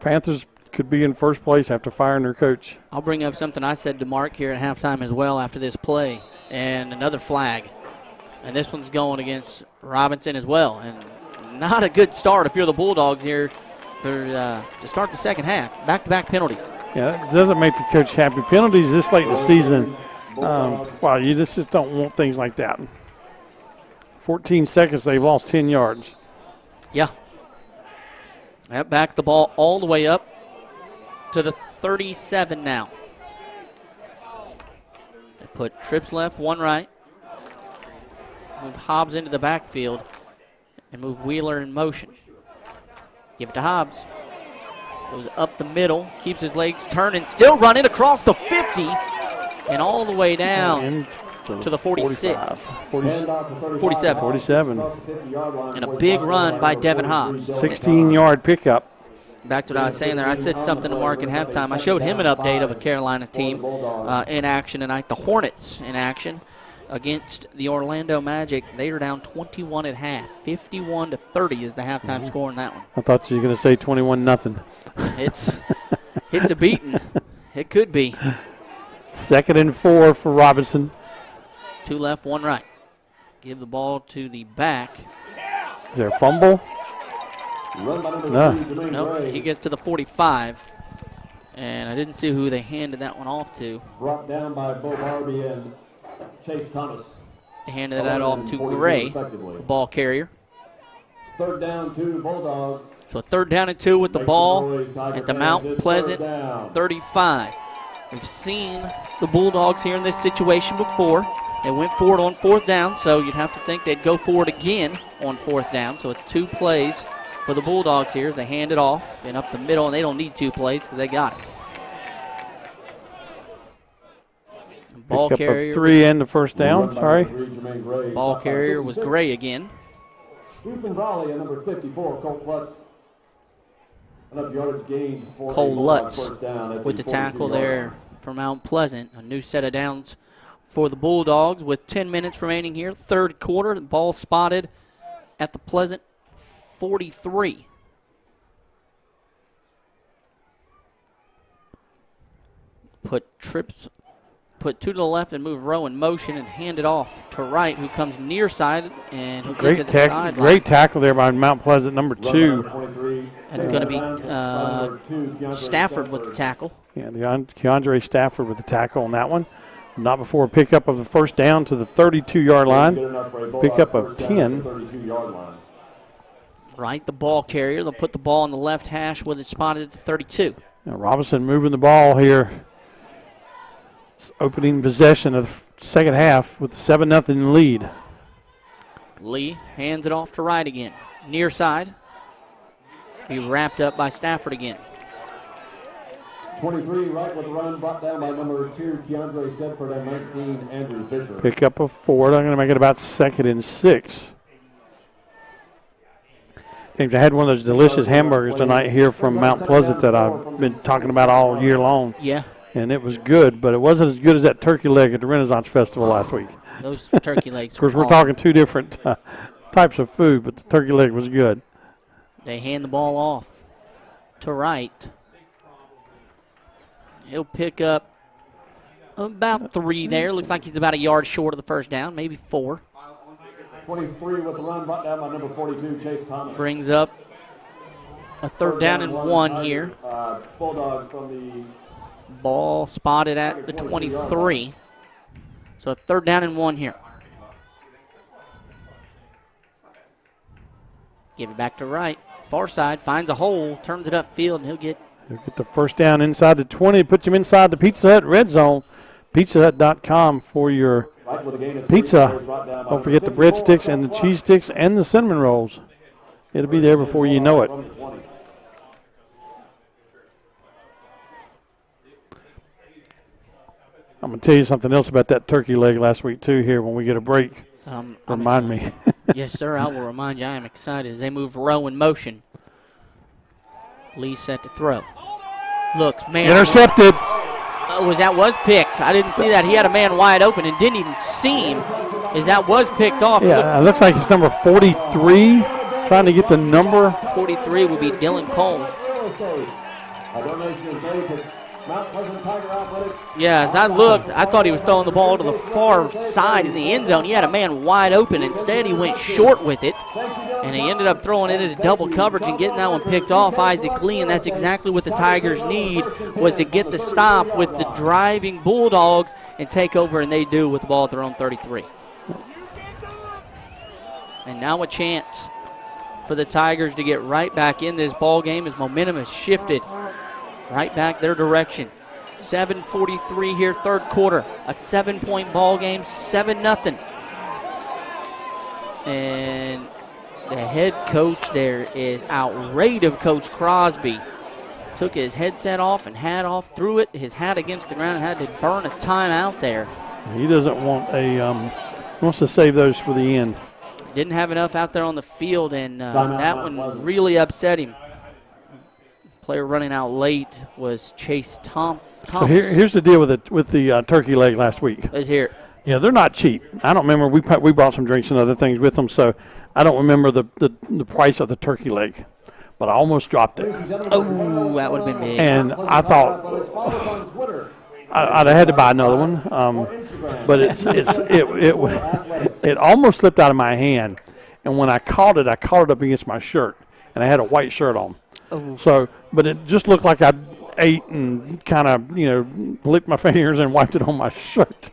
Panthers could be in first place after firing their coach.
I'll bring up something I said to Mark here at halftime as well after this play, and another flag. And this one's going against Robinson as well. And not a good start if you're the Bulldogs here to start the second half. Back-to-back penalties.
Yeah, it doesn't make the coach happy. Penalties this late in the season, wow, you just don't want things like that. 14 seconds, they've lost 10 yards.
Yeah. That backs the ball all the way up to the 37 now. They put trips left, 1 right. Move Hobbs into the backfield and move Wheeler in motion. Give it to Hobbs. Goes up the middle, keeps his legs turning, still running across the 50 and all the way down to the 46. 47. And a big run by Devin Hobbs.
16-yard pickup.
Back to what I was saying there, I said something to Mark at halftime. I showed him an update of a Carolina team in action tonight, the Hornets in action against the Orlando Magic. They are down 21 at half. 51-30 is the halftime score in that one.
I thought you were going to say 21-0.
It's a beating. It could be.
2nd and 4 for Robinson.
2 left, 1 right. Give the ball to the back.
Is there a fumble?
No, he gets to the 45. And I didn't see who they handed that one off to.
Brought down by Bo Barbie and Chase Thomas.
They handed that off to Gray, the ball carrier.
3rd down, 2 Bulldogs.
So 3rd down and 2 with the ball at the Mount Pleasant 35. We've seen the Bulldogs here in this situation before. They went forward on 4th down, so you'd have to think they'd go forward again on 4th down. So it's 2 plays for the Bulldogs here as they hand it off and up the middle, and they don't need 2 plays because they got it. Ball carrier.
3 and the 1st down, sorry.
Ball carrier was Gray again.
Ethan Raleigh at number 54, Colt Lutz. Enough yardage gained for
Cole Lutz
down
with the tackle there for Mount Pleasant. A new set of downs for the Bulldogs with 10 minutes remaining here. 3rd quarter, the ball spotted at the Pleasant 43. Put 2 to the left and move Rowe in motion and hand it off to Wright, who comes near side and who gets to the sideline.
Great tackle there by Mount Pleasant, number 2.
That's going to be Stafford with the tackle.
Yeah, Keandre Stafford with the tackle on that one. Not before a pickup of the first down to the 32-yard line. Pickup of 10.
Right, the ball carrier. They'll put the ball on the left hash with it spotted at the 32.
Now Robinson moving the ball here. It's opening possession of the second half with a 7-0 lead.
Lee hands it off to Wright again. Near side. Be wrapped up by Stafford again.
23 right with the run, brought down by number 2, Keandre Stedford, and 19, Andrew Fisher.
Pick up a 4. I'm going to make it about 2nd and 6. I had one of those delicious hamburgers tonight here from Mount Pleasant that I've been talking about all year long.
Yeah.
And it was good, but it wasn't as good as that turkey leg at the Renaissance Festival last week.
Those turkey legs.
Of course, we're talking 2 different types of food, but the turkey leg was good.
They hand the ball off to Wright. He'll pick up about 3 there. Looks like he's about a yard short of the first down, maybe 4.
23 with the run, brought down by number 42, Chase Thomas.
Brings up a 3rd down and 1 here.
Bulldogs from the
ball spotted at the 23. So a 3rd down and 1 here. Give it back to Wright. Far side, finds a hole, turns it upfield, and he'll get
the first down inside the 20, puts him inside the Pizza Hut red zone. PizzaHut.com for your pizza. Don't forget the breadsticks and the cheese sticks and the cinnamon rolls. It'll be there before you know it. I'm going to tell you something else about that turkey leg last week, too, here when we get a break. Remind me.
Yes, sir, I will remind you. I am excited as they move row in motion. Lee set to throw. Looks, man.
Intercepted.
Was picked. I didn't see that. He had a man wide open and didn't even see him as that was picked off.
Yeah, it looks like it's number 43, trying to get the number.
43 would be Dylan Cole. Yeah, as I looked, I thought he was throwing the ball to the far side in the end zone. He had a man wide open. Instead, he went short with it, and he ended up throwing it into double coverage and getting that one picked off, Isaac Lee, and that's exactly what the Tigers need, was to get the stop with the driving Bulldogs and take over, and they do with the ball at their own 33. And now a chance for the Tigers to get right back in this ball game as momentum has shifted right back their direction. 7:43 here, 3rd quarter. A 7-point ball game, 7-0. And the head coach there is outraged of Coach Crosby. Took his headset off and hat off, threw it, his hat against the ground, and had to burn a timeout there.
He doesn't want wants to save those for the end.
Didn't have enough out there on the field, and that one really upset him. Player running out late was Chase Thomas.
So here's the deal with the turkey leg last week.
Let's hear it.
Yeah, they're not cheap. I don't remember. We bought some drinks and other things with them, so I don't remember the price of the turkey leg. But I almost dropped it.
Oh, that would have been big.
And I thought I'd have had to buy another one. But it almost slipped out of my hand. And when I caught it up against my shirt, and I had a white shirt on.
Oh.
So, but it just looked like I ate and kind of, licked my fingers and wiped it on my shirt.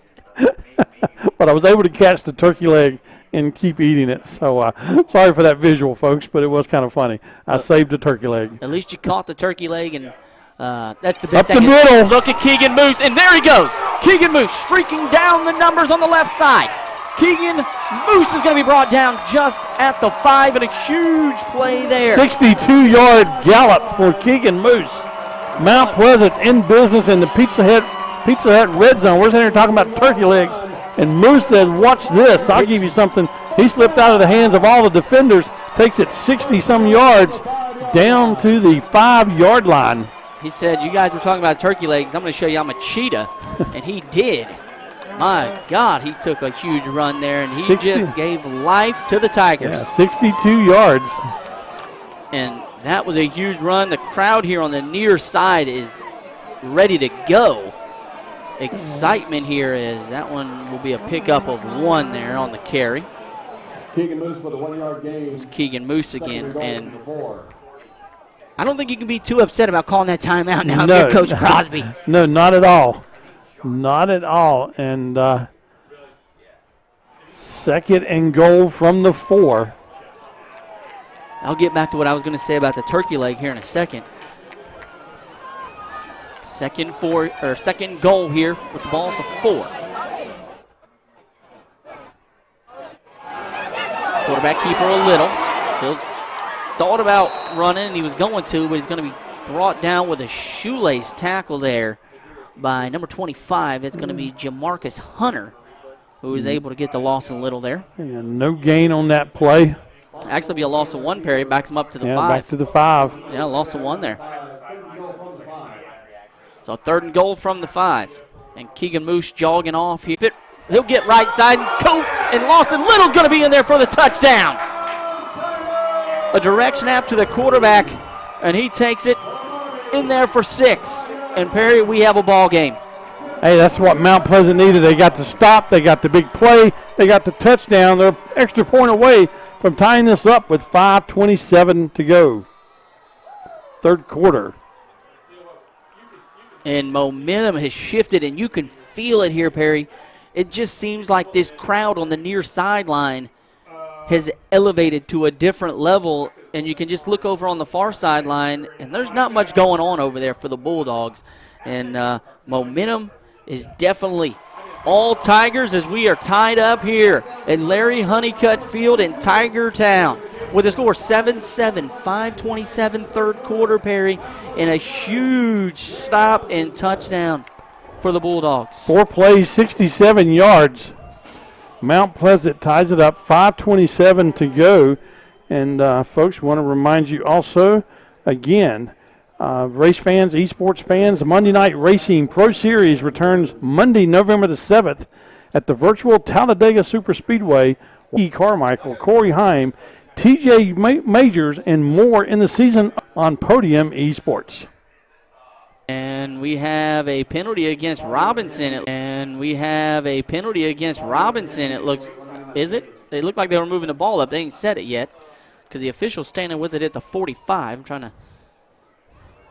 But I was able to catch the turkey leg and keep eating it. So, sorry for that visual, folks, but it was kind of funny. I saved the turkey leg.
At least you caught the turkey leg, and that's the big thing.
Up the middle.
Look at Keegan Moose, and there he goes. Keegan Moose streaking down the numbers on the left side. Keegan Moose is going to be brought down just at the 5, and a huge play there.
62-yard gallop for Keegan Moose. Mount Pleasant in business in the Pizza Hut red zone. We're sitting here talking about turkey legs, and Moose said, watch this. I'll give you something. He slipped out of the hands of all the defenders, takes it 60-some yards down to the 5-yard line.
He said, you guys were talking about turkey legs. I'm going to show you I'm a cheetah, and he did. My God, he took a huge run there, and he just gave life to the Tigers.
Yeah, 62 yards.
And that was a huge run. The crowd here on the near side is ready to go. Excitement here is that one will be a pickup of 1 there on the carry.
Keegan Moose with a 1-yard gain.
It's Keegan Moose again. And I don't think you can be too upset about calling that timeout now if you're Coach Crosby.
No, not at all. Not at all. And 2nd and goal from the 4.
I'll get back to what I was going to say about the turkey leg here in a second. Second goal here with the ball at the 4. Quarterback keeper a little. He thought about running, and he was going to, but he's going to be brought down with a shoelace tackle there by number 25. It's going to be Jamarcus Hunter, who is able to get the loss a little there.
And no gain on that play.
Actually, be a loss of 1, Perry. Backs him up to the 5.
Back to the 5.
Yeah, loss of 1 there. So 3rd and goal from the 5. And Keegan Moose jogging off here. He'll get right side, and Lawson Little's going to be in there for the touchdown. A direct snap to the quarterback, and he takes it in there for 6. And Perry, we have a ball game.
Hey, that's what Mount Pleasant needed. They got the stop, they got the big play, they got the touchdown. They're extra point away from tying this up with 5:27 to go. 3rd quarter.
And momentum has shifted, and you can feel it here, Perry. It just seems like this crowd on the near sideline has elevated to a different level, and you can just look over on the far sideline, and there's not much going on over there for the Bulldogs. And momentum is definitely all Tigers as we are tied up here at Larry Honeycutt Field in Tiger Town with a score 7-7, 5:27 3rd quarter, Perry, and a huge stop and touchdown for the Bulldogs.
4 plays, 67 yards. Mount Pleasant ties it up, 5:27 to go. And, folks, want to remind you also, again, race fans, esports fans, the Monday Night Racing Pro Series returns Monday, November the 7th at the virtual Talladega Superspeedway. E. Carmichael, Corey Heim, TJ Majors, and more in the season on Podium Esports.
And we have a penalty against Robinson. It looks, is it? They look like they were moving the ball up. They ain't set it yet because the official's standing with it at the 45. I'm trying to.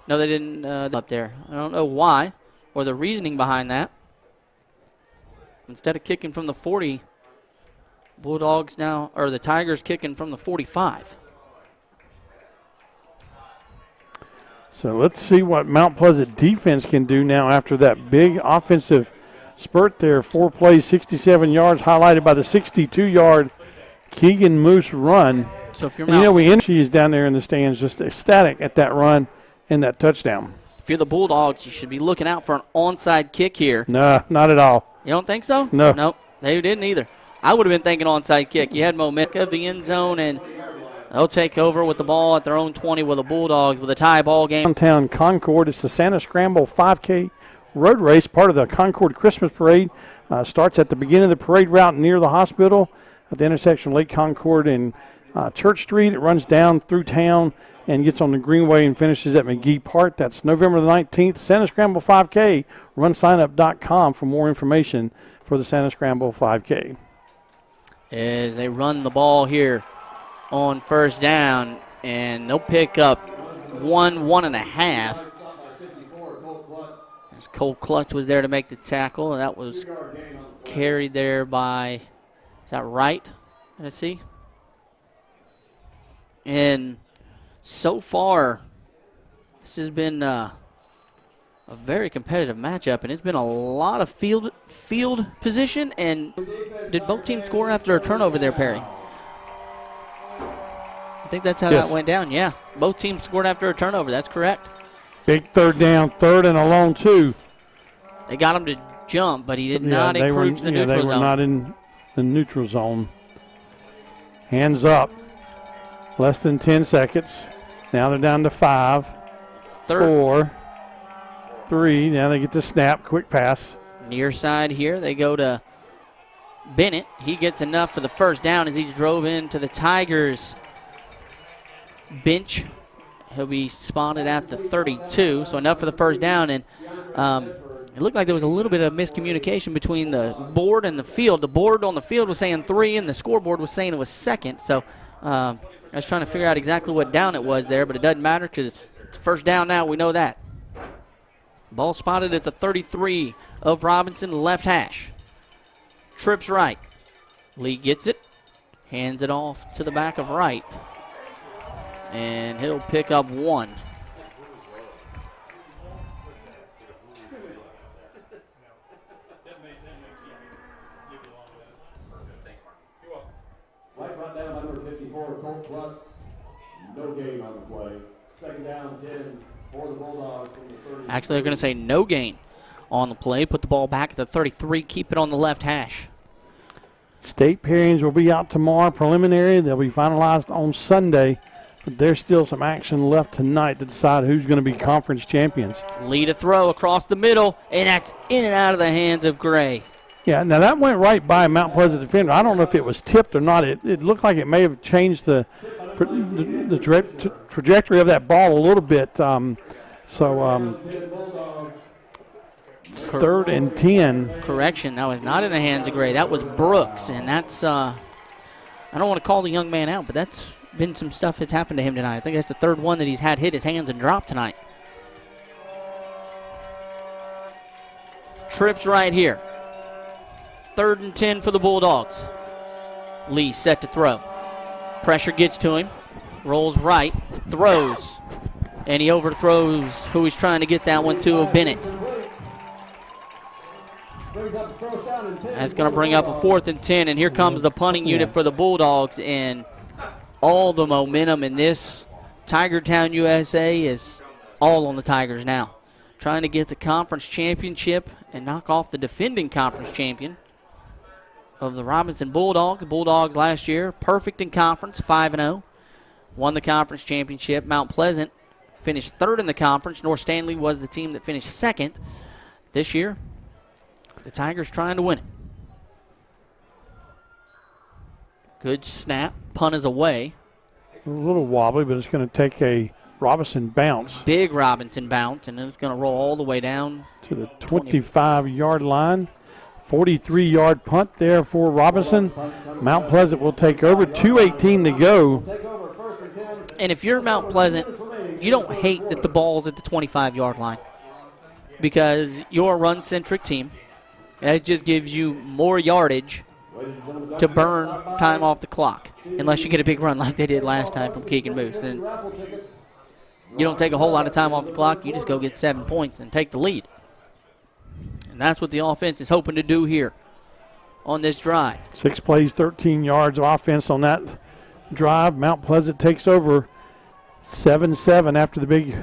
No, they didn't up there. I don't know why or the reasoning behind that. Instead of kicking from the 40, Bulldogs now, or the Tigers kicking from the 45.
So let's see what Mount Pleasant defense can do now after that big offensive spurt there. 4 plays, 67 yards, highlighted by the 62-yard Keegan Moose run.
So if you're
she is down there in the stands just ecstatic at that run and that touchdown.
If you're the Bulldogs, you should be looking out for an onside kick here.
No, not at all.
You don't think so?
No.
Nope, they didn't either. I would have been thinking onside kick. You had momentum of the end zone, and they'll take over with the ball at their own 20 with the Bulldogs with a tie ball game.
Downtown Concord, it's the Santa Scramble 5K road race, part of the Concord Christmas Parade. Starts at the beginning of the parade route near the hospital at the intersection of Lake Concord and Church Street. It runs down through town and gets on the Greenway and finishes at McGee Park. That's November the 19th. Santa Scramble 5K. RunSignup.com for more information for the Santa Scramble 5K.
As they run the ball here on 1st down, and they'll pick up 1.5. As Cole Klutz was there to make the tackle, and that was carried there by, is that right? Let's see. And so far, this has been a very competitive matchup, and it's been a lot of field position. And did both teams score after a turnover there, Perry? I think that's how that went down. Yeah, both teams scored after a turnover. That's correct.
Big 3rd down, 3rd and a long 2.
They got him to jump, but he did not encroach the neutral zone.
They were not in the neutral zone. Hands up. Less than 10 seconds. Now they're down to 5, 4, 3. Now they get the snap. Quick pass.
Near side here. They go to Bennett. He gets enough for the 1st down as he drove into the Tigers bench. He'll be spotted at the 32. So enough for the 1st down. And it looked like there was a little bit of miscommunication between the board and the field. The board on the field was saying 3, and the scoreboard was saying it was 2nd. So I was trying to figure out exactly what down it was there, but it doesn't matter because it's 1st down now. We know that. Ball spotted at the 33 of Robinson, left hash. Trips right. Lee gets it, hands it off to the back of right, and he'll pick up one.
Right front down by number 54, Colt Klutz. No gain on the play. Second down, 10 for the Bulldogs. From the 30.
Actually, they're going to say no gain on the play. Put the ball back at the 33, keep it on the left hash.
State pairings will be out tomorrow, preliminary. They'll be finalized on Sunday. But there's still some action left tonight to decide who's going to be conference champions.
Lead a throw across the middle, and that's in and out of the hands of Gray.
Yeah, now that went right by a Mount Pleasant defender. I don't know if it was tipped or not. It looked like it may have changed the trajectory of that ball a little bit. Third and 10.
Correction, that was not in the hands of Gray. That was Brooks, and that's, I don't want to call the young man out, but that's been some stuff that's happened to him tonight. I think that's the third one that he's had hit his hands and drop tonight. Trips right here. 3rd and 10 for the Bulldogs. Lee set to throw. Pressure gets to him. Rolls right. Throws. And he overthrows who he's trying to get that one to, of Bennett. That's going to bring up a 4th and 10, and here comes the punting unit for the Bulldogs, and all the momentum in this. Tigertown, USA is all on the Tigers now. Trying to get the conference championship and knock off the defending conference champion of the Robinson Bulldogs. Bulldogs last year, perfect in conference, 5-0. Won the conference championship. Mount Pleasant finished 3rd in the conference. North Stanley was the team that finished 2nd. This year, the Tigers trying to win it. Good snap. Punt is away.
A little wobbly, but it's going to take a Robinson bounce.
Big Robinson bounce, and then it's going to roll all the way down
to the 25-yard line. 43-yard punt there for Robinson. Mount Pleasant will take over. 2:18 to go.
And if you're Mount Pleasant, you don't hate that the ball's at the 25-yard line because you're a run-centric team. That just gives you more yardage to burn time off the clock, unless you get a big run like they did last time from Keegan Moose. Then you don't take a whole lot of time off the clock. You just go get 7 points and take the lead. And that's what the offense is hoping to do here on this drive.
6 plays, 13 yards of offense on that drive. Mount Pleasant takes over 7-7 after the big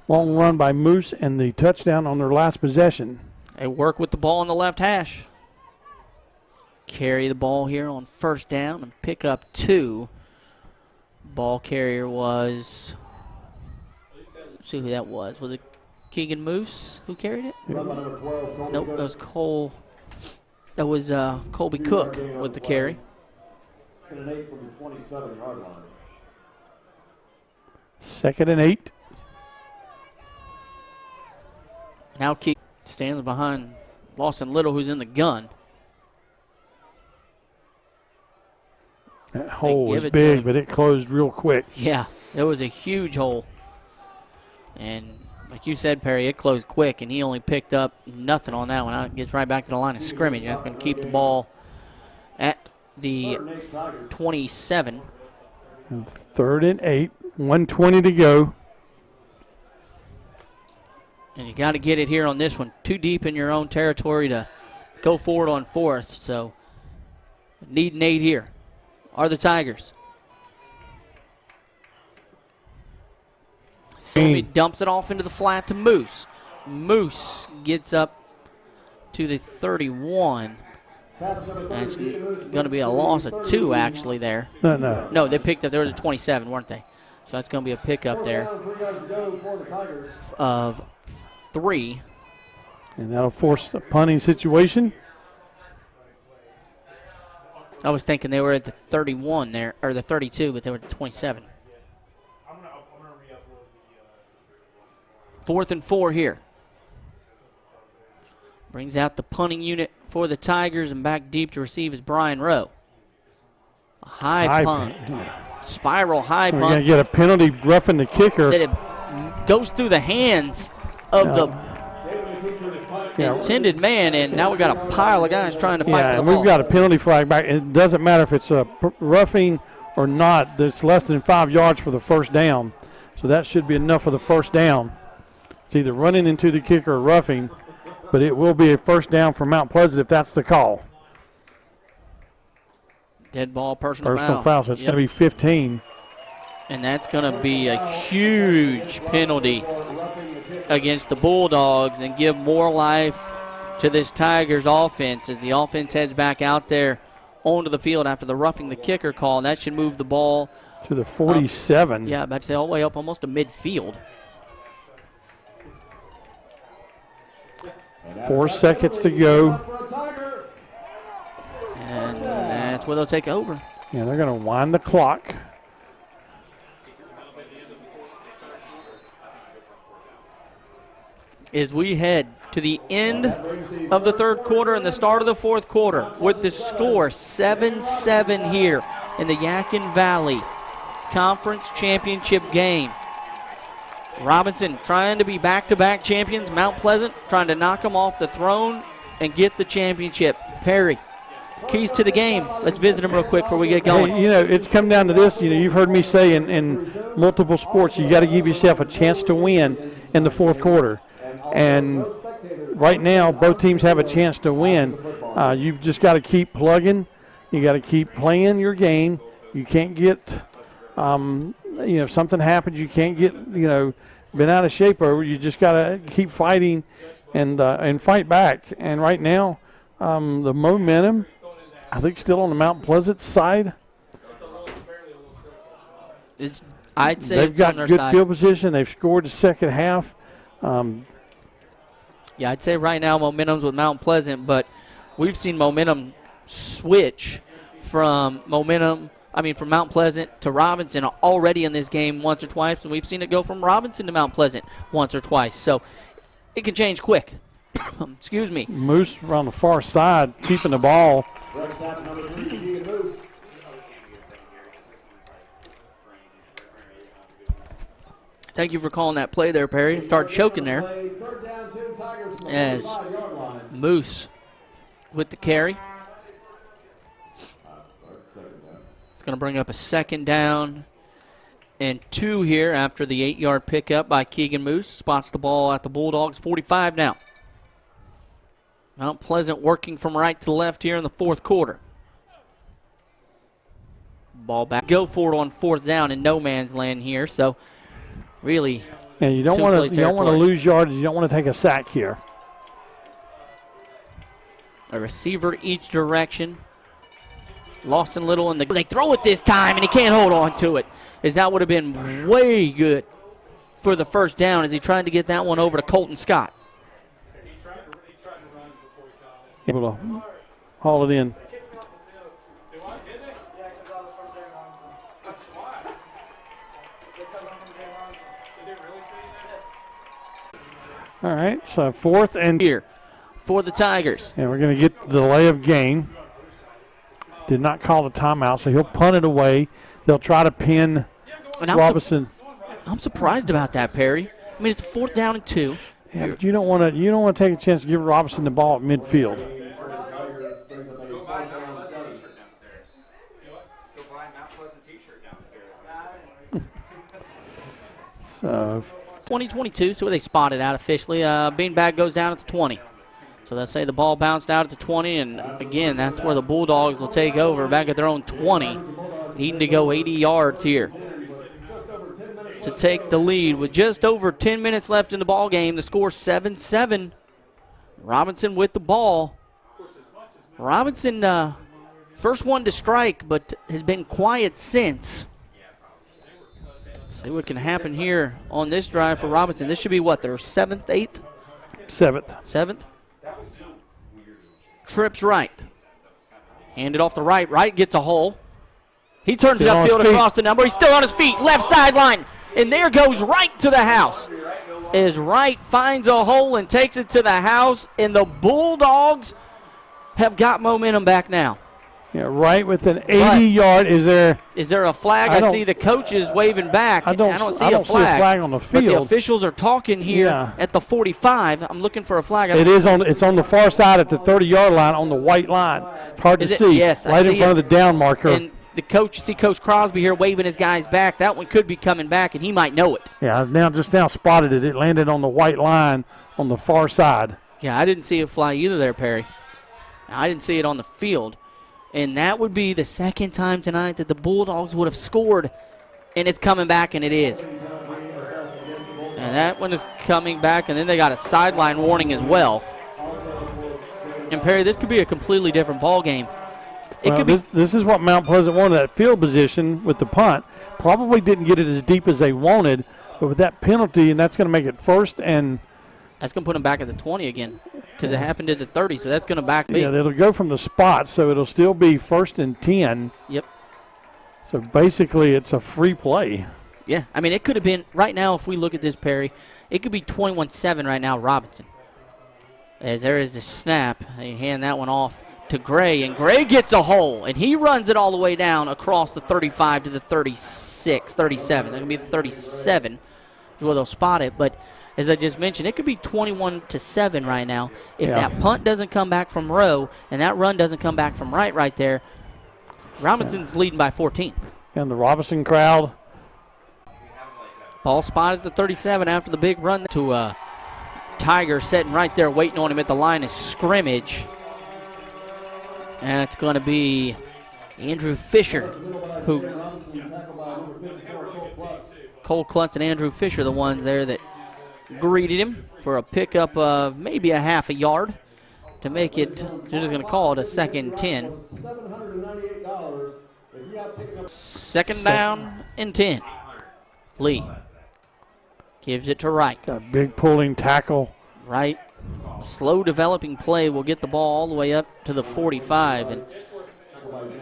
long run by Moose and the touchdown on their last possession.
They work with the ball on the left hash. Carry the ball here on 1st down and pick up 2. Ball carrier was, let's see who that was. Was it Keegan Moose who carried it? Nope, that was Cole. That was Colby Cook with the carry.
2nd and 8.
Now Keegan stands behind Lawson Little, who's in the gun.
That hole was big, but it closed real quick.
Yeah, it was a huge hole. And like you said, Perry, it closed quick, and he only picked up nothing on that one. It gets right back to the line of scrimmage. That's going to keep the ball at the 27.
3rd and 8, 1:20 to go.
And you got to get it here on this one. Too deep in your own territory to go forward on 4th. So need an 8 here are the Tigers. Sammy dumps it off into the flat to Moose. Moose gets up to the 31. That's going to be a loss of 2 actually there. No, they picked up. They were the 27, weren't they? So that's going to be a pickup there of 3.
And that'll force a punting situation.
I was thinking they were at the 31 there, or the 32, but they were at the 27. 4th and 4 here. Brings out the punting unit for the Tigers, and back deep to receive is Brian Rowe. A high punt. Spiral high punt.
We're going to get a penalty roughing the kicker.
That it goes through the hands of the intended man, and now we got a pile of guys trying to fight for the
and
ball.
we've got a penalty flag back. It doesn't matter if it's a roughing or not. It's less than 5 yards for the first down. So that should be enough for the first down. It's either running into the kicker or roughing, but it will be a first down for Mount Pleasant if that's the call.
Dead ball, personal
foul. So it's going to be 15.
And that's going to be a huge penalty against the Bulldogs and give more life to this Tigers offense as the offense heads back out there onto the field after the roughing the kicker call. And that should move the ball
to the 47.
Yeah, about to say all the way up almost to midfield.
4 seconds to go.
And that's where they'll take over.
Yeah, they're going to wind the clock.
As we head to the end of the third quarter and the start of the fourth quarter with the score 7-7 here in the Yadkin Valley Conference Championship game. Robinson trying to be back-to-back champions. Mount Pleasant trying to knock them off the throne and get the championship. Perry, keys to the game. Let's visit them real quick before we get going.
Hey, it's come down to this. You've heard me say in multiple sports, you got to give yourself a chance to win in the fourth quarter. And right now, both teams have a chance to win. You've just got to keep plugging. You got to keep playing your game. You can't get, if something happens, you can't get, been out of shape over. You just got to keep fighting and fight back. And right now, the momentum, I think, still on the Mount Pleasant side.
I'd say
they've
it's
got
on their
good
side.
field position. They've scored the second half.
Yeah, I'd say right now momentum's with Mount Pleasant, but we've seen momentum switch from Mount Pleasant to Robinson already in this game once or twice, and we've seen it go from Robinson to Mount Pleasant once or twice. So it can change quick. Excuse me.
Moose around the far side, keeping the ball.
Thank you for calling that play there, Perry. Start choking there. As Moose with the carry. It's going to bring up a second down and 2 here after the 8-yard pickup by Keegan Moose. Spots the ball at the Bulldogs 45 now. Mount Pleasant working from right to left here in the fourth quarter. Ball back. Go for it on fourth down in no man's land here. So really,
yeah, you don't want to lose yardage. You don't want to take a sack here.
A receiver each direction. Lawson Little in the. They throw it this time, and he can't hold on to it. As that would have been way good for the first down as he tried to get that one over to Colton Scott.
Able to haul it in. All right, so fourth and
here for the Tigers.
And we're going to get the delay of game. Did not call the timeout, so he'll punt it away. They'll try to pin Robinson.
I'm surprised about that, Perry. I mean, it's 4th down and 2.
Yeah, but you don't want to take a chance to give Robinson the ball at midfield. So
20-22, so they spotted out officially. Beanbag goes down at the 20. So they'll say the ball bounced out at the 20, and again, that's where the Bulldogs will take over back at their own 20. Needing to go 80 yards here to take the lead. With just over 10 minutes left in the ball game, the score 7-7. Robinson with the ball. Robinson, first one to strike, but has been quiet since. See what can happen here on this drive for Robinson. This should be what, their 7th, 8th? 7th. Trips right. Handed off the right. Right gets a hole. He turns it upfield across the number. He's still on his feet. Left sideline. And there goes Wright to the house. As Wright finds a hole and takes it to the house. And the Bulldogs have got momentum back now.
Yeah, right within 80-yard. Is there
a flag? I see the coaches waving back. I don't see a flag
on the field.
But the officials are talking here at the 45. I'm looking for a flag.
It's on the far side at the 30-yard line on the white line. It's hard to see.
Yes,
right in front of the down marker.
And the coach, see Coach Crosby here waving his guys back. That one could be coming back, and he might know it.
Yeah, now spotted it. It landed on the white line on the far side.
Yeah, I didn't see it fly either there, Perry. I didn't see it on the field. And that would be the second time tonight that the Bulldogs would have scored, and it's coming back, and it is. And that one is coming back, and then they got a sideline warning as well. And, Perry, this could be a completely different ball game.
This is what Mount Pleasant wanted, that field position with the punt. Probably didn't get it as deep as they wanted, but with that penalty, and that's going to make it first and –
that's going to put them back at the 20 again because it happened at the 30, so that's going to back me.
Yeah, it'll go from the spot, so it'll still be 1st and 10.
Yep.
So basically it's a free play.
Yeah, I mean, it could have been – right now, if we look at this, Perry, it could be 21-7 right now, Robinson. As there is the snap. They hand that one off to Gray, and Gray gets a hole, and he runs it all the way down across the 35 to the 36, 37. It's going to be the 37 is where they'll spot it, but – as I just mentioned, it could be 21-7 right now. If that punt doesn't come back from Rowe and that run doesn't come back from right there, Robinson's leading by 14.
And the Robinson crowd.
Ball spotted at the 37 after the big run to Tiger sitting right there waiting on him at the line of scrimmage. And it's going to be Andrew Fisher, who Cole Klutz and Andrew Fisher, the ones there that greeted him for a pickup of maybe a half a yard to make it, they're just going to call it a 2nd 10. Second down and 10. Lee gives it to Wright.
Got a big pulling tackle.
Wright, slow developing play, will get the ball all the way up to the 45. And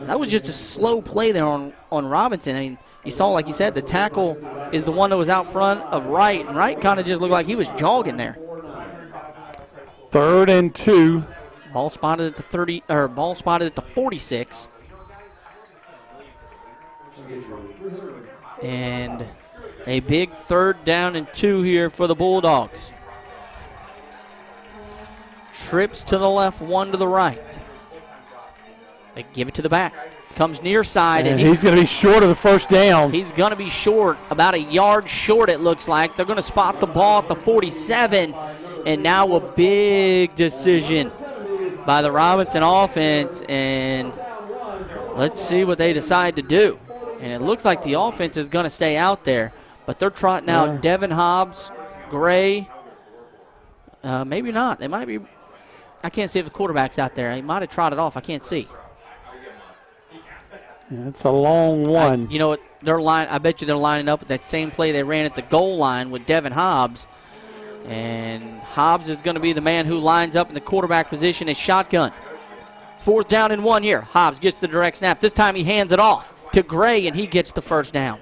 that was just a slow play there on Robinson. I mean, you saw, like you said, the tackle is the one that was out front of Wright, and Wright kind of just looked like he was jogging there.
3rd and 2.
Ball spotted at the 30, or ball spotted at the 46. And a big 3rd down and 2 here for the Bulldogs. Trips to the left, one to the right. They give it to the back. Comes near side.
And he's going to be short of the first down.
He's going to be short, about a yard short it looks like. They're going to spot the ball at the 47. And now a big decision by the Robinson offense. And let's see what they decide to do. And it looks like the offense is going to stay out there. But they're trotting out Devin Hobbs, Gray. Maybe not. They might be. I can't see if the quarterback's out there. He might have trotted off. I can't see.
Yeah, it's a long one.
You know what? I bet you they're lining up with that same play they ran at the goal line with Devin Hobbs. And Hobbs is going to be the man who lines up in the quarterback position as shotgun. 4th down and 1 here. Hobbs gets the direct snap. This time he hands it off to Gray, and he gets the first down.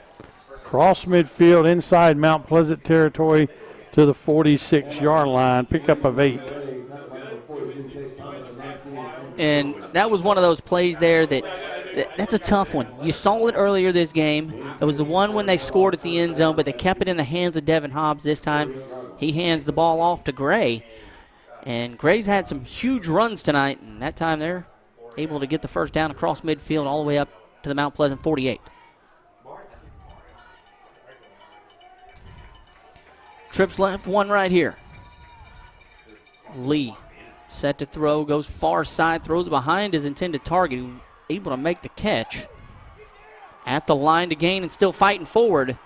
Cross midfield inside Mount Pleasant territory to the 46-yard line. Pickup of 8.
And that was one of those plays there that's a tough one. You saw it earlier this game. It was the one when they scored at the end zone, but they kept it in the hands of Devin Hobbs this time. He hands the ball off to Gray. And Gray's had some huge runs tonight, and that time they're able to get the first down across midfield all the way up to the Mount Pleasant 48. Trips left, one right here. Lee set to throw, goes far side, throws behind his intended target, able to make the catch. At the line to gain and still fighting forward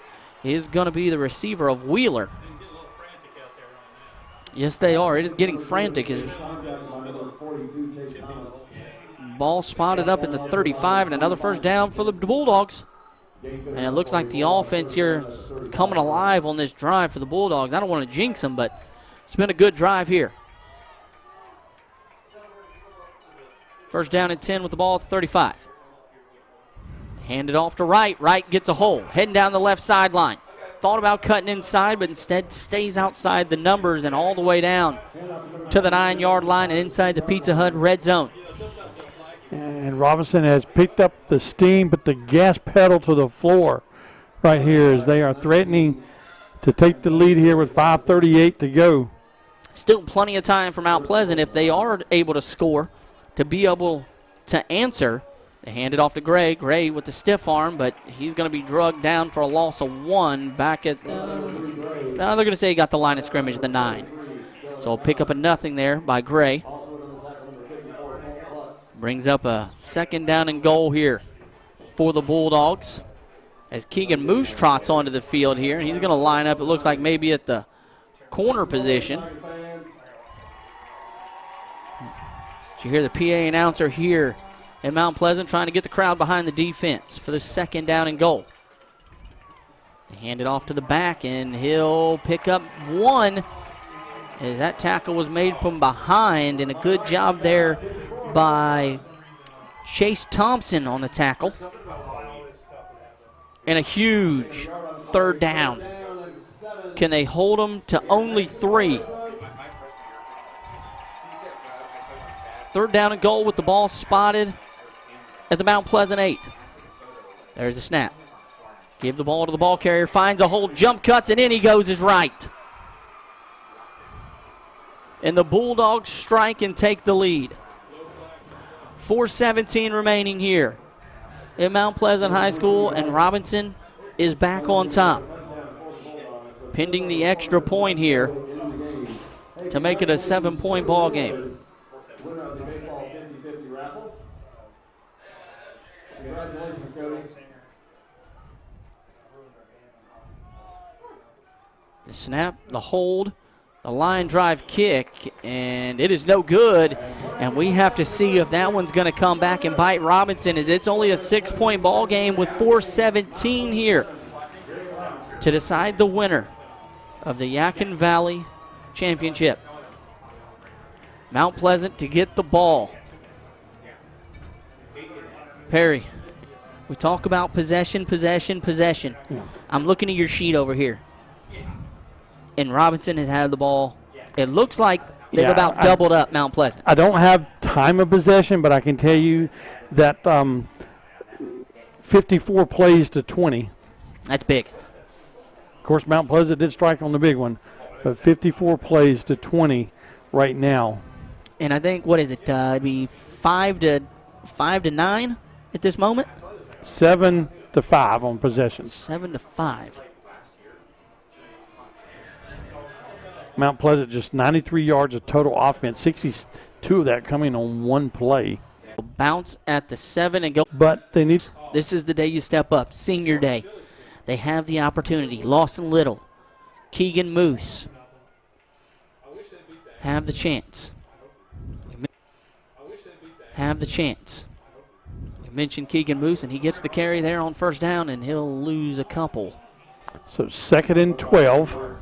is going to be the receiver of Wheeler. Yes, they are. It is getting frantic. Ball spotted up at the 35, and another first down for the Bulldogs. And it looks like the offense here is coming alive on this drive for the Bulldogs. I don't want to jinx them, but it's been a good drive here. First down and 10 with the ball at the 35. Hand it off to Wright. Wright gets a hole, heading down the left sideline. Thought about cutting inside, but instead stays outside the numbers and all the way down to the 9-yard line and inside the Pizza Hut red zone.
And Robinson has picked up the steam, but the gas pedal to the floor right here as they are threatening to take the lead here with 5:38 to go.
Still plenty of time for Mount Pleasant if they are able to score to be able to answer. They hand it off to Gray. Gray with the stiff arm, but he's going to be drugged down for a loss of 1 back at, they're going to say he got the line of scrimmage, the 9. So we'll pick up a nothing there by Gray. Brings up a 2nd down and goal here for the Bulldogs. As Keegan Moose trots onto the field here, and he's going to line up, it looks like maybe at the corner position. Did you hear the PA announcer here at Mount Pleasant trying to get the crowd behind the defense for the 2nd down and goal? They hand it off to the back, and he'll pick up 1 as that tackle was made from behind, and a good job there by Chase Thompson on the tackle. And a huge 3rd down. Can they hold them to only 3? 3rd down and goal with the ball spotted at the Mount Pleasant 8. There's the snap. Give the ball to the ball carrier, finds a hole, jump cuts, and in he goes is right. And the Bulldogs strike and take the lead. 4:17 remaining here at Mount Pleasant High School, and Robinson is back on top. Pending the extra point here to make it a 7-point ball game.
Winner of the baseball 50-50 raffle. Congratulations, Cody.
The snap, the hold, the line drive kick, and it is no good. And we have to see if that one's going to come back and bite Robinson. It's only a 6-point ball game with 4:17 here to decide the winner of the Yadkin Valley Championship. Mount Pleasant to get the ball. Perry, we talk about possession, possession, possession. I'm looking at your sheet over here. And Robinson has had the ball. It looks like they've about doubled up Mount Pleasant.
I don't have time of possession, but I can tell you that 54 plays to 20.
That's big.
Of course, Mount Pleasant did strike on the big one, but 54 plays to 20 right now.
And I think, what is it? It'd be 5 to 9 at this moment?
7 to 5 on possessions.
7 to 5.
Mount Pleasant just 93 yards of total offense, 62 of that coming on 1 play.
Bounce at the 7 and go.
But they need.
This is the day you step up, senior day. They have the opportunity. Lawson Little, Keegan Moose have the chance. Have the chance. We mentioned Keegan Moose, and he gets the carry there on 1st down, and he'll lose a couple.
So 2nd and 12.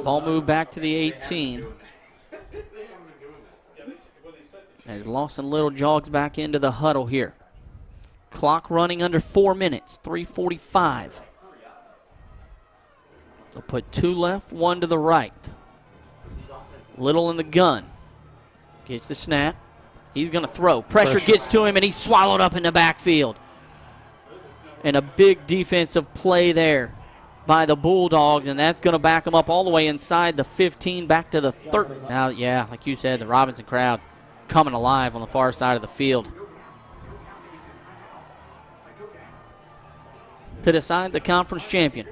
Ball moved back to the 18. As Lawson Little jogs back into the huddle here. Clock running under 4 minutes, 3:45. They'll put 2 left, 1 to the right. Little in the gun. Gets the snap. He's going to throw. Pressure gets to him, and he's swallowed up in the backfield. And a big defensive play there by the Bulldogs, and that's going to back them up all the way inside the 15, back to the 30. Now, yeah, like you said, the Robinson crowd coming alive on the far side of the field to decide the conference champion.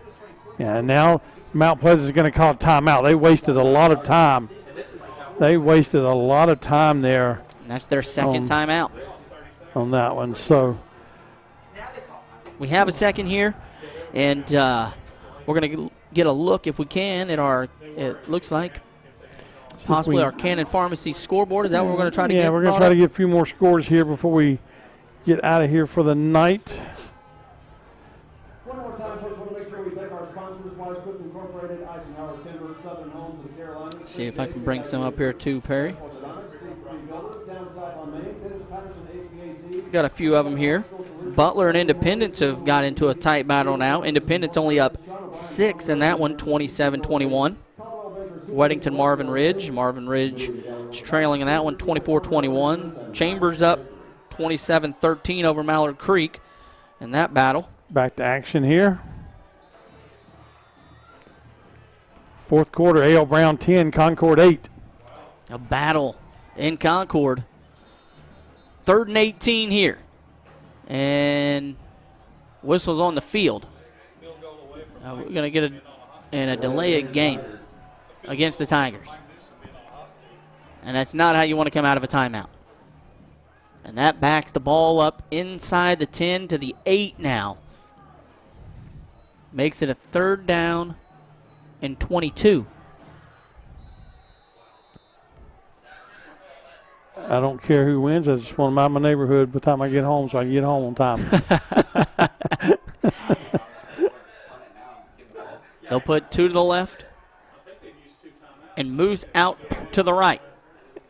Yeah, and now Mount Pleasant is going to call a timeout. They wasted a lot of time. They wasted a lot of time there.
And that's their second timeout
on that one. So
we have a second here, and we're going to get a look, if we can, at our, it looks like, possibly our Cannon Pharmacy scoreboard. Is that what we're going to try to get?
Yeah, we're going to try to get a few more scores here before we get out of here for the night.
One more time, folks, want to make sure we thank our sponsors, Wise Cook Incorporated, Eisenhower Timber, Southern Homes of the Carolinas.
Let's see if I can bring some up here too, Perry. Got a few of them here. Butler and Independence have got into a tight battle now. Independence only up 6 in that one, 27-21. Weddington Marvin Ridge. Marvin Ridge is trailing in that one 24-21. Chambers up 27-13 over Mallard Creek in that battle.
Back to action here. Fourth quarter, A.L. Brown 10, Concord 8.
A battle in Concord. 3rd and 18 here. And whistles on the field. We're going to get a delay of game against the Tigers. And that's not how you want to come out of a timeout. And that backs the ball up inside the 10 to the 8 now. Makes it a 3rd down and 22.
I don't care who wins. I just want to mind my neighborhood by the time I get home so I can get home on time.
They'll put 2 to the left and Moose out to the right.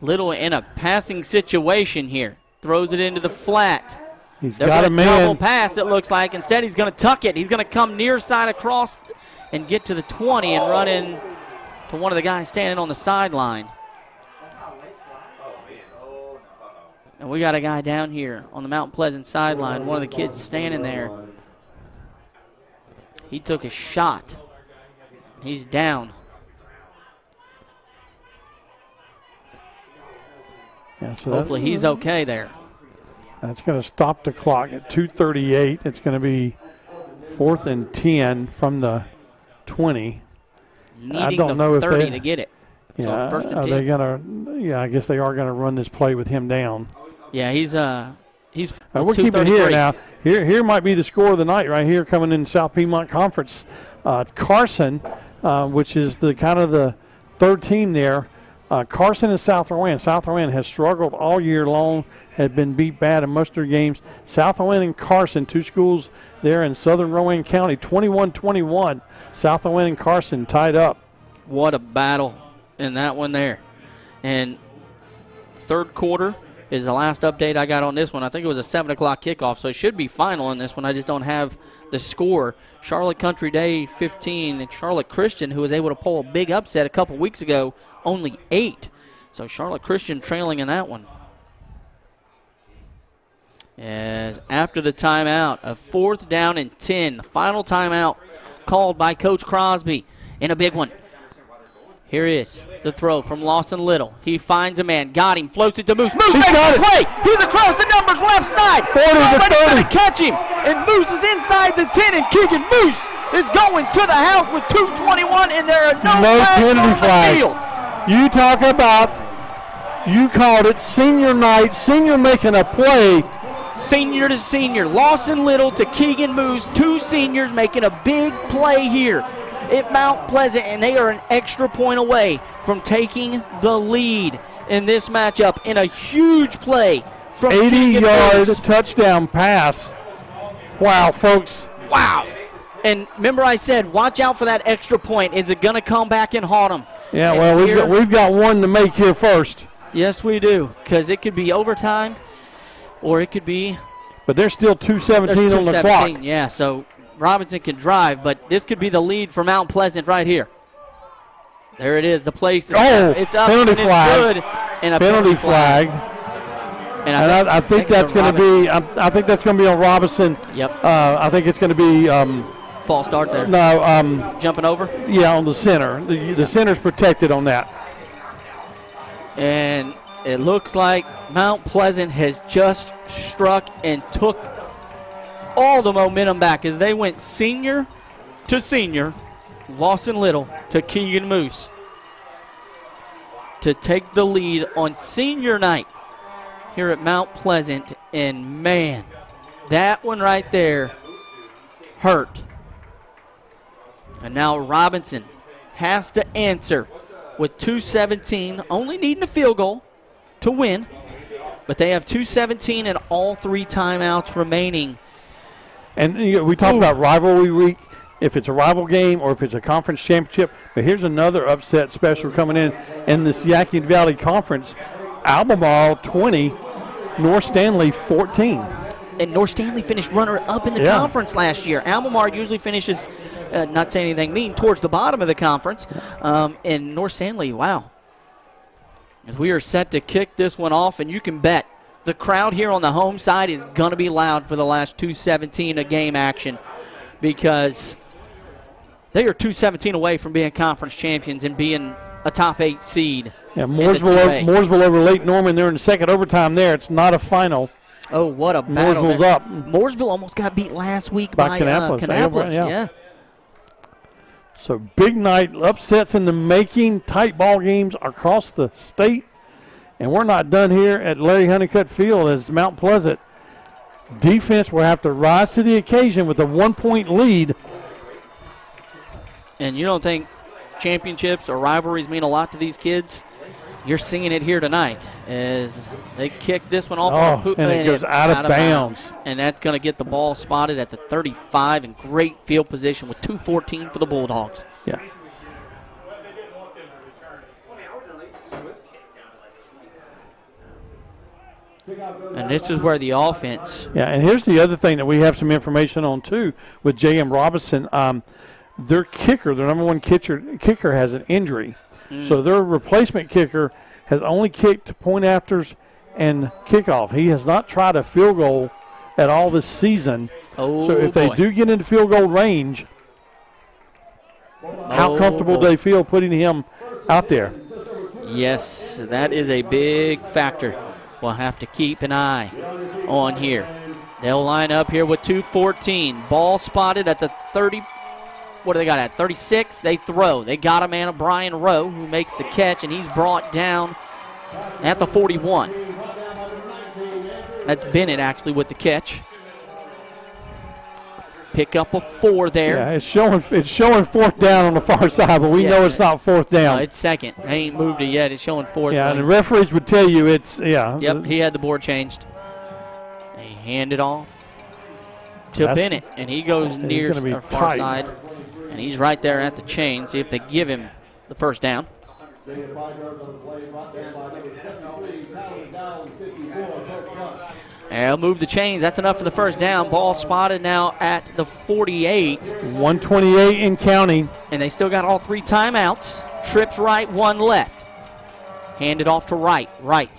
Little in a passing situation here. Throws it into the flat.
He's
They're
got a
gonna double
man.
pass, it looks like. Instead, he's going to tuck it. He's going to come near side across and get to the 20 and run in to one of the guys standing on the sideline. And we got a guy down here on the Mount Pleasant sideline, one of the kids standing there. He took a shot. He's down.
Yeah, so
Hopefully he's okay there.
That's going to stop the clock at 2:38. It's going to be 4th and 10 from the 20.
Needing
don't
the
know if
30
they-
to get it. So
Yeah,
1st and
are
10.
they going to? Yeah, I guess they are going to run this play with him down.
Yeah, he's
We'll keep it here now. Here might be the score of the night right here coming in South Piedmont Conference. Carson, which is the kind of the 3rd team there. Carson and South Rowan. South Rowan has struggled all year long, had been beat bad in most of their games. South Rowan and Carson, 2 schools there in southern Rowan County, 21-21. South Rowan and Carson tied up.
What a battle in that one there. And 3rd quarter is the last update I got on this one. I think it was a 7 o'clock kickoff, so it should be final in this one. I just don't have the score. Charlotte Country Day 15 and Charlotte Christian, who was able to pull a big upset a couple weeks ago, only 8. So Charlotte Christian trailing in that one. As after the timeout, a 4th down and 10. The final timeout called by Coach Crosby in a big one. Here is the throw from Lawson Little. He finds a man, got him, floats it to Moose. Moose makes the play. He's across the numbers, left side.
40 to
Nobody's
30.
going to catch him. And Moose is inside the 10, and Keegan Moose is going to the house with 2:21, and there are no flags
penalty
on the
flag.
field.
You talk about, you called it senior night, senior making a play.
Senior to senior, Lawson Little to Keegan Moose, 2 seniors making a big play here at Mount Pleasant, and they are an extra point away from taking the lead in this matchup in a huge play from
80-yard
Moose.
touchdown pass. Wow, folks.
Wow. And remember I said, watch out for that extra point. Is it going to come back and haunt them?
Yeah,
And
well, we've got one to make here first.
Yes, we do, because it could be overtime or it could be
But there's still 2:17 on the clock.
Yeah, so Robinson can drive, but this could be the lead for Mount Pleasant right here. There it is. The place is it's up
penalty
and it's
flag.
good. And a
Penalty flag.
And
I think that's going to be. I think that's going to be on Robinson.
Yep.
I think it's going to be.
False start there.
No.
Jumping over.
Yeah, on the center. The center's protected on that.
And it looks like Mount Pleasant has just struck and took all the momentum back as they went senior to senior, Lawson Little to Keegan Moose to take the lead on senior night here at Mount Pleasant. And man, that one right there hurt. And now Robinson has to answer with 2:17, only needing a field goal to win. But they have 2:17 and all 3 timeouts remaining.
And we talk about rivalry week, if it's a rival game or if it's a conference championship. But here's another upset special coming in the Yaqui Valley Conference. Albemarle 20, North Stanley 14.
And North Stanley finished runner-up in the conference last year. Albemarle usually finishes not saying anything mean, towards the bottom of the conference. And North Stanley, wow. As we are set to kick this one off, and you can bet the crowd here on the home side is going to be loud for the last 2:17 of game action, because they are 2:17 away from being conference champions and being a top 8 seed.
Yeah, Mooresville over Lake Norman. They're in the second overtime there. It's not a final.
Oh, what a battle.
Mooresville's up.
Mooresville almost got beat last week by
Kannapolis.
Yeah.
So big night, upsets in the making, tight ball games across the state. And we're not done here at Larry Honeycutt Field, as Mount Pleasant defense will have to rise to the occasion with a 1-point lead.
And you don't think championships or rivalries mean a lot to these kids? You're seeing it here tonight as they kick this one off.
And it goes out of bounds.
And that's going to get the ball spotted at the 35 in great field position with 2:14 for the Bulldogs.
Yeah.
And this is where the offense.
Yeah, and here's the other thing that we have some information on, too, with J.M. Robinson. Their kicker, their number one kicker has an injury. So their replacement kicker has only kicked point afters and kickoff. He has not tried a field goal at all this season. So if they do get into field goal range, how comfortable do they feel putting him out there?
Yes, that is a big factor. We'll have to keep an eye on here. They'll line up here with 2:14. Ball spotted at the 30. What do they got at? 36. They throw. They got a man of Brian Rowe who makes the catch, and he's brought down at the 41. That's Bennett actually with the catch. Pick up a 4 there.
Yeah, it's showing fourth down on the far side, but we know it's not fourth down.
No, it's second. They ain't moved it yet. It's showing fourth.
Yeah, and the referees would tell you it's,
Yep, he had the board changed. They hand it off to Bennett, and he goes near the far side. And he's right there at the chain. See if they give him the first down. They'll move the chains. That's enough for the first down. Ball spotted now at the 48.
128 in counting.
And they still got all 3 timeouts. Trips right, 1 left. Hand it off to right,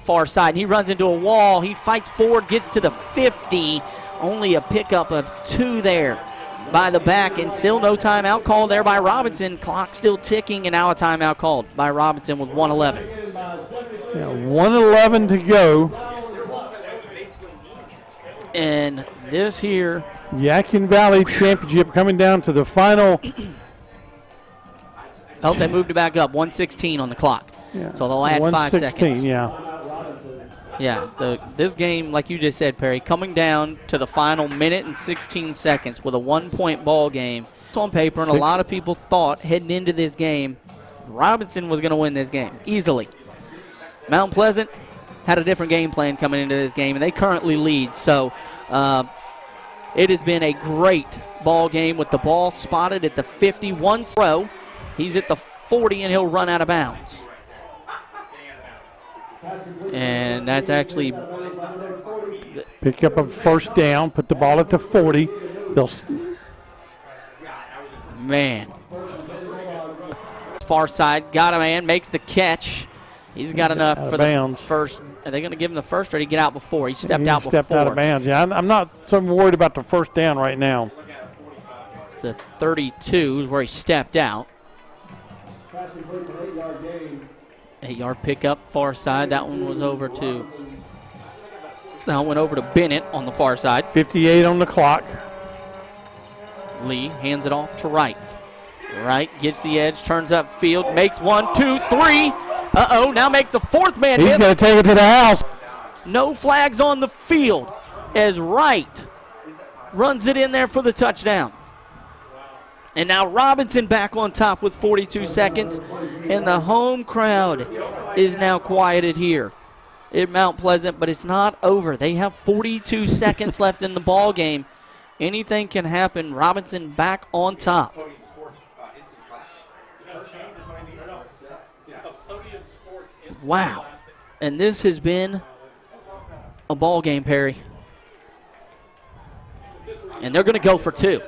far side. And he runs into a wall. He fights forward, gets to the 50. Only a pickup of 2 there by the back, and still no timeout called there by Robinson. Clock still ticking, and now a timeout called by Robinson with 1:11.
Yeah, 1:11 to go.
And this here.
Yadkin Valley Championship coming down to the final.
Oh, they moved it back up. 1:16 on the clock.
Yeah.
So they'll add 5 seconds.
Yeah.
Yeah, this game, like you just said, Perry, coming down to the final minute and 16 seconds with a 1-point ball game. It's on paper, and a lot of people thought heading into this game Robinson was going to win this game easily. Mount Pleasant had a different game plan coming into this game, and they currently lead. So it has been a great ball game with the ball spotted at the 51 throw. He's at the 40, and he'll run out of bounds. And that's actually
pick up a first down, put the ball at the 40.
Man. Far side, got a man, makes the catch. He's got enough for the first. Are they going to give him the first, or did he get out before? He stepped out before.
Out of bounds. Yeah, I'm not so worried about the first down right now.
It's the 32 is where he stepped out. 8-yard pickup, far side. That one was over to. That went over to Bennett on the far side.
58 on the clock.
Lee hands it off to Wright. Wright gets the edge, turns up field, makes 1, 2, 3. Now makes the 4th man miss.
He's going to take it to the house.
No flags on the field as Wright runs it in there for the touchdown. And now Robinson back on top with 42 seconds. And the home crowd is now quieted here at Mount Pleasant, but it's not over. They have 42 seconds left in the ball game. Anything can happen. Robinson back on top. Wow. And this has been a ball game, Perry. And they're going to go for 2.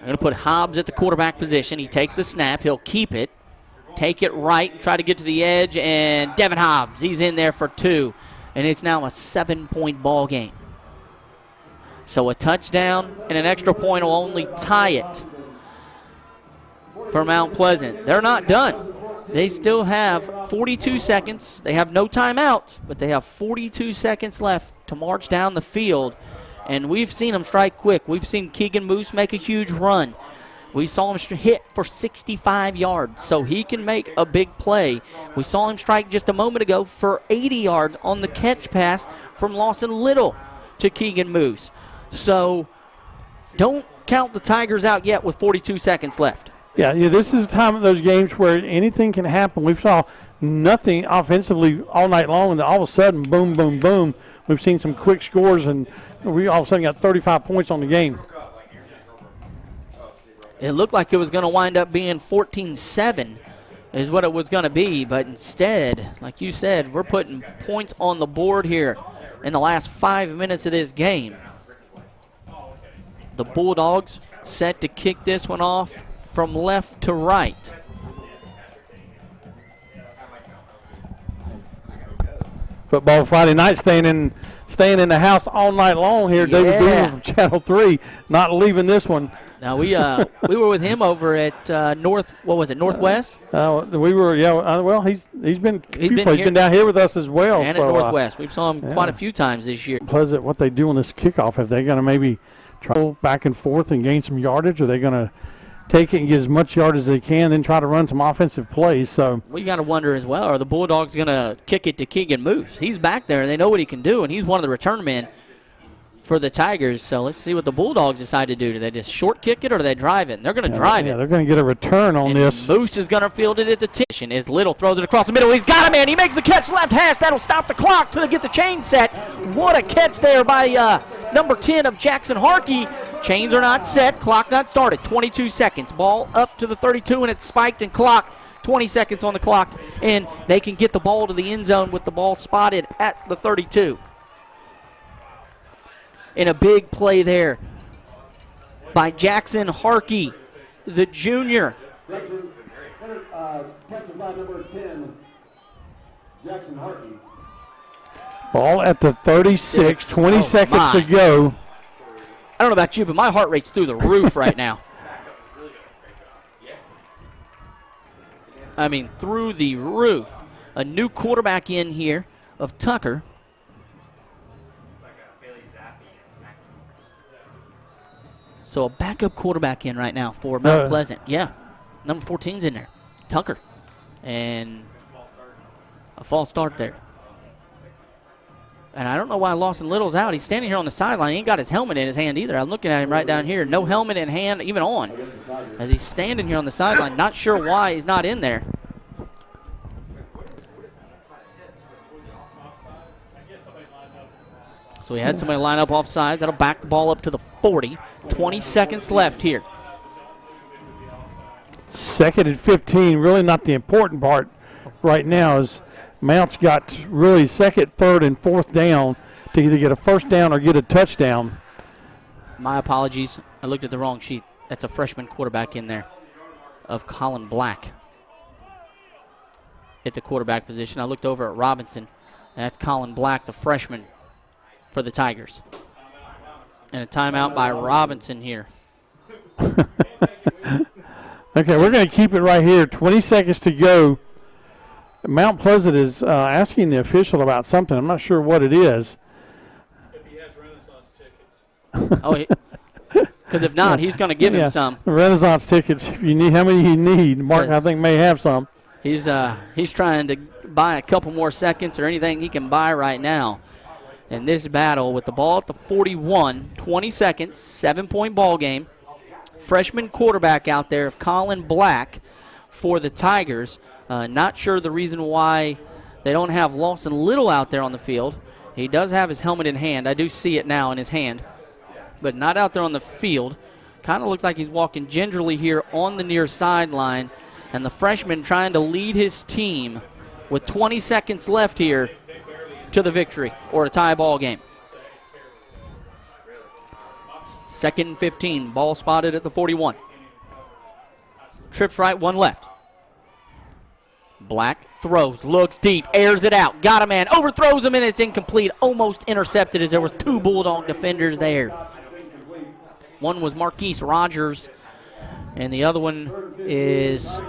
They're going to put Hobbs at the quarterback position. He takes the snap. He'll keep it. Take it right. Try to get to the edge. And Devin Hobbs, he's in there for 2. And it's now a 7-point ball game. So a touchdown and an extra point will only tie it for Mount Pleasant. They're not done. They still have 42 seconds. They have no timeouts, but they have 42 seconds left to march down the field. And we've seen them strike quick. We've seen Keegan Moose make a huge run. We saw him hit for 65 yards, so he can make a big play. We saw him strike just a moment ago for 80 yards on the catch pass from Lawson Little to Keegan Moose. So don't count the Tigers out yet with 42 seconds left.
Yeah, this is the time of those games where anything can happen. We saw nothing offensively all night long, and then all of a sudden, boom, boom, boom, we've seen some quick scores, and we all of a sudden got 35 points on the game.
It looked like it was going to wind up being 14-7 is what it was going to be, but instead, like you said, we're putting points on the board here in the last 5 minutes of this game. The Bulldogs set to kick this one off from left to right.
Football Friday night, staying in the house all night long here.
Yeah.
David Boomer from Channel 3, not leaving this one.
Now we were with him over at Northwest?
We were, well, he's been down here with us as well.
And at Northwest. We've saw him quite a few times this year.
Pleasant, what they do on this kickoff, if they're going to maybe try back and forth and gain some yardage, or they're going to take it and get as much yardage as they can, then try to run some offensive plays. So
we got to wonder as well, are the Bulldogs going to kick it to Keegan Moose? He's back there, and they know what he can do, and he's one of the return men for the Tigers. So let's see what the Bulldogs decide to do. Do they just short kick it, or do they drive it? And they're going to drive it.
They're going to get a return on this.
Moose is going to field it at the tip. As Little throws it across the middle. He's got a man. He makes the catch left hash. That'll stop the clock till they get the chain set. What a catch there by number 10 of Jackson Harkey. Chains are not set. Clock not started. 22 seconds. Ball up to the 32, and it's spiked and clocked. 20 seconds on the clock, and they can get the ball to the end zone with the ball spotted at the 32. In a big play there by Jackson Harkey, the junior.
Catcher by number 10, Jackson Harkey.
Ball at the 36, 20 seconds to go.
I don't know about you, but my heart rate's through the roof right now. I mean, through the roof. A new quarterback in here of Tucker. So a backup quarterback in right now for Mount Pleasant. Yeah, number 14's in there, Tucker. And a false start there. And I don't know why Lawson Little's out. He's standing here on the sideline. He ain't got his helmet in his hand either. I'm looking at him right down here. No helmet in hand, even on, as he's standing here on the sideline. Not sure why he's not in there. So we had somebody line up off sides. That'll back the ball up to the 40. 20 seconds left here.
2nd and 15, really not the important part right now, is Mount's got really 2nd, 3rd, and 4th down to either get a first down or get a touchdown.
My apologies. I looked at the wrong sheet. That's a freshman quarterback in there of Colin Black at the quarterback position. I looked over at Robinson. That's Colin Black, the freshman for the Tigers. And a timeout by Robinson here.
Okay, we're going to keep it right here. 20 seconds to go. Mount Pleasant is asking the official about something. I'm not sure what it is.
If he has Renaissance tickets.
Oh, because if not, he's going to give him some.
Renaissance tickets. If you need, how many you need? Mark, I think, may have some.
He's trying to buy a couple more seconds or anything he can buy right now in this battle with the ball at the 41, 20 seconds, 7-point ball game. Freshman quarterback out there of Colin Black for the Tigers. Not sure the reason why they don't have Lawson Little out there on the field. He does have his helmet in hand. I do see it now in his hand, but not out there on the field. Kind of looks like he's walking gingerly here on the near sideline, and the freshman trying to lead his team with 20 seconds left here to the victory or a tie ball game. 2nd and 15. Ball spotted at the 41. Trips right, one left. Black throws, looks deep, airs it out. Got a man, overthrows him, and it's incomplete. Almost intercepted as there was 2 Bulldog defenders there. One was Marquise Rogers, and the other one is,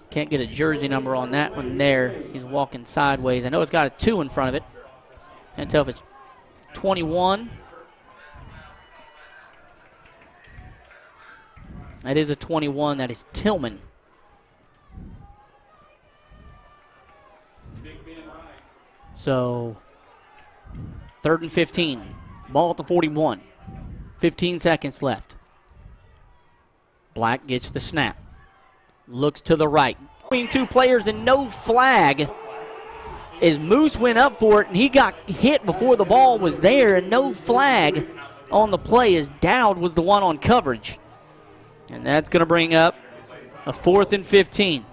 can't get a jersey number on that one there. He's walking sideways. I know it's got a 2 in front of it. Can't tell if it's 21. That is a 21. That is Tillman. So, 3rd and 15. Ball at the 41. 15 seconds left. Black gets the snap. Looks to the right. Between 2 players and no flag. As Moose went up for it, and he got hit before the ball was there, and no flag on the play as Dowd was the one on coverage. And that's going to bring up a 4th and 15.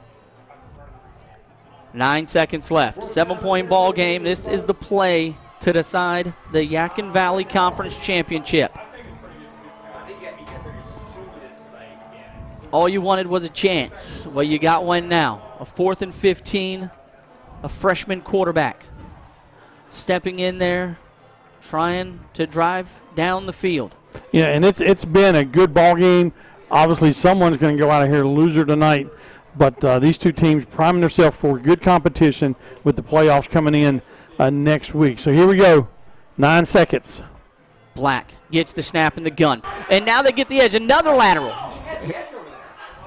9 seconds left. 7-point ball game. This is the play to decide the Yadkin Valley Conference Championship. All you wanted was a chance. Well, you got one now. A 4th and 15. A freshman quarterback stepping in there, trying to drive down the field.
Yeah, and it's been a good ball game. Obviously, someone's going to go out of here loser tonight, but these 2 teams priming themselves for good competition with the playoffs coming in next week. So here we go, 9 seconds.
Black gets the snap in the gun, and now they get the edge, another lateral.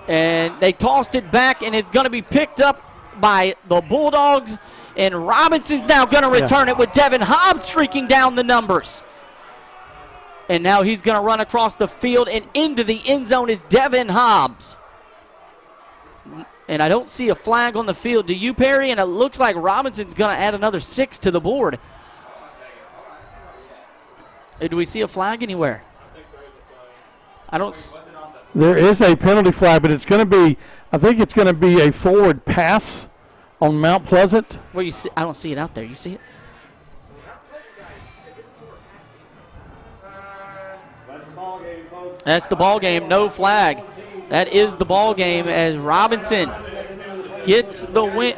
And they tossed it back, and it's going to be picked up by the Bulldogs, and Robinson's now going to return it with Devin Hobbs streaking down the numbers. And now he's going to run across the field, and into the end zone is Devin Hobbs. And I don't see a flag on the field. Do you, Perry? And it looks like Robinson's going to add another 6 to the board. Do we see a flag anywhere? I don't.
There is a penalty flag, but it's going to be, I think it's going to be a forward pass on Mount Pleasant.
Well, you see, I don't see it out there. You see it? That's the ball game. No flag. That is the ball game as Robinson gets the win.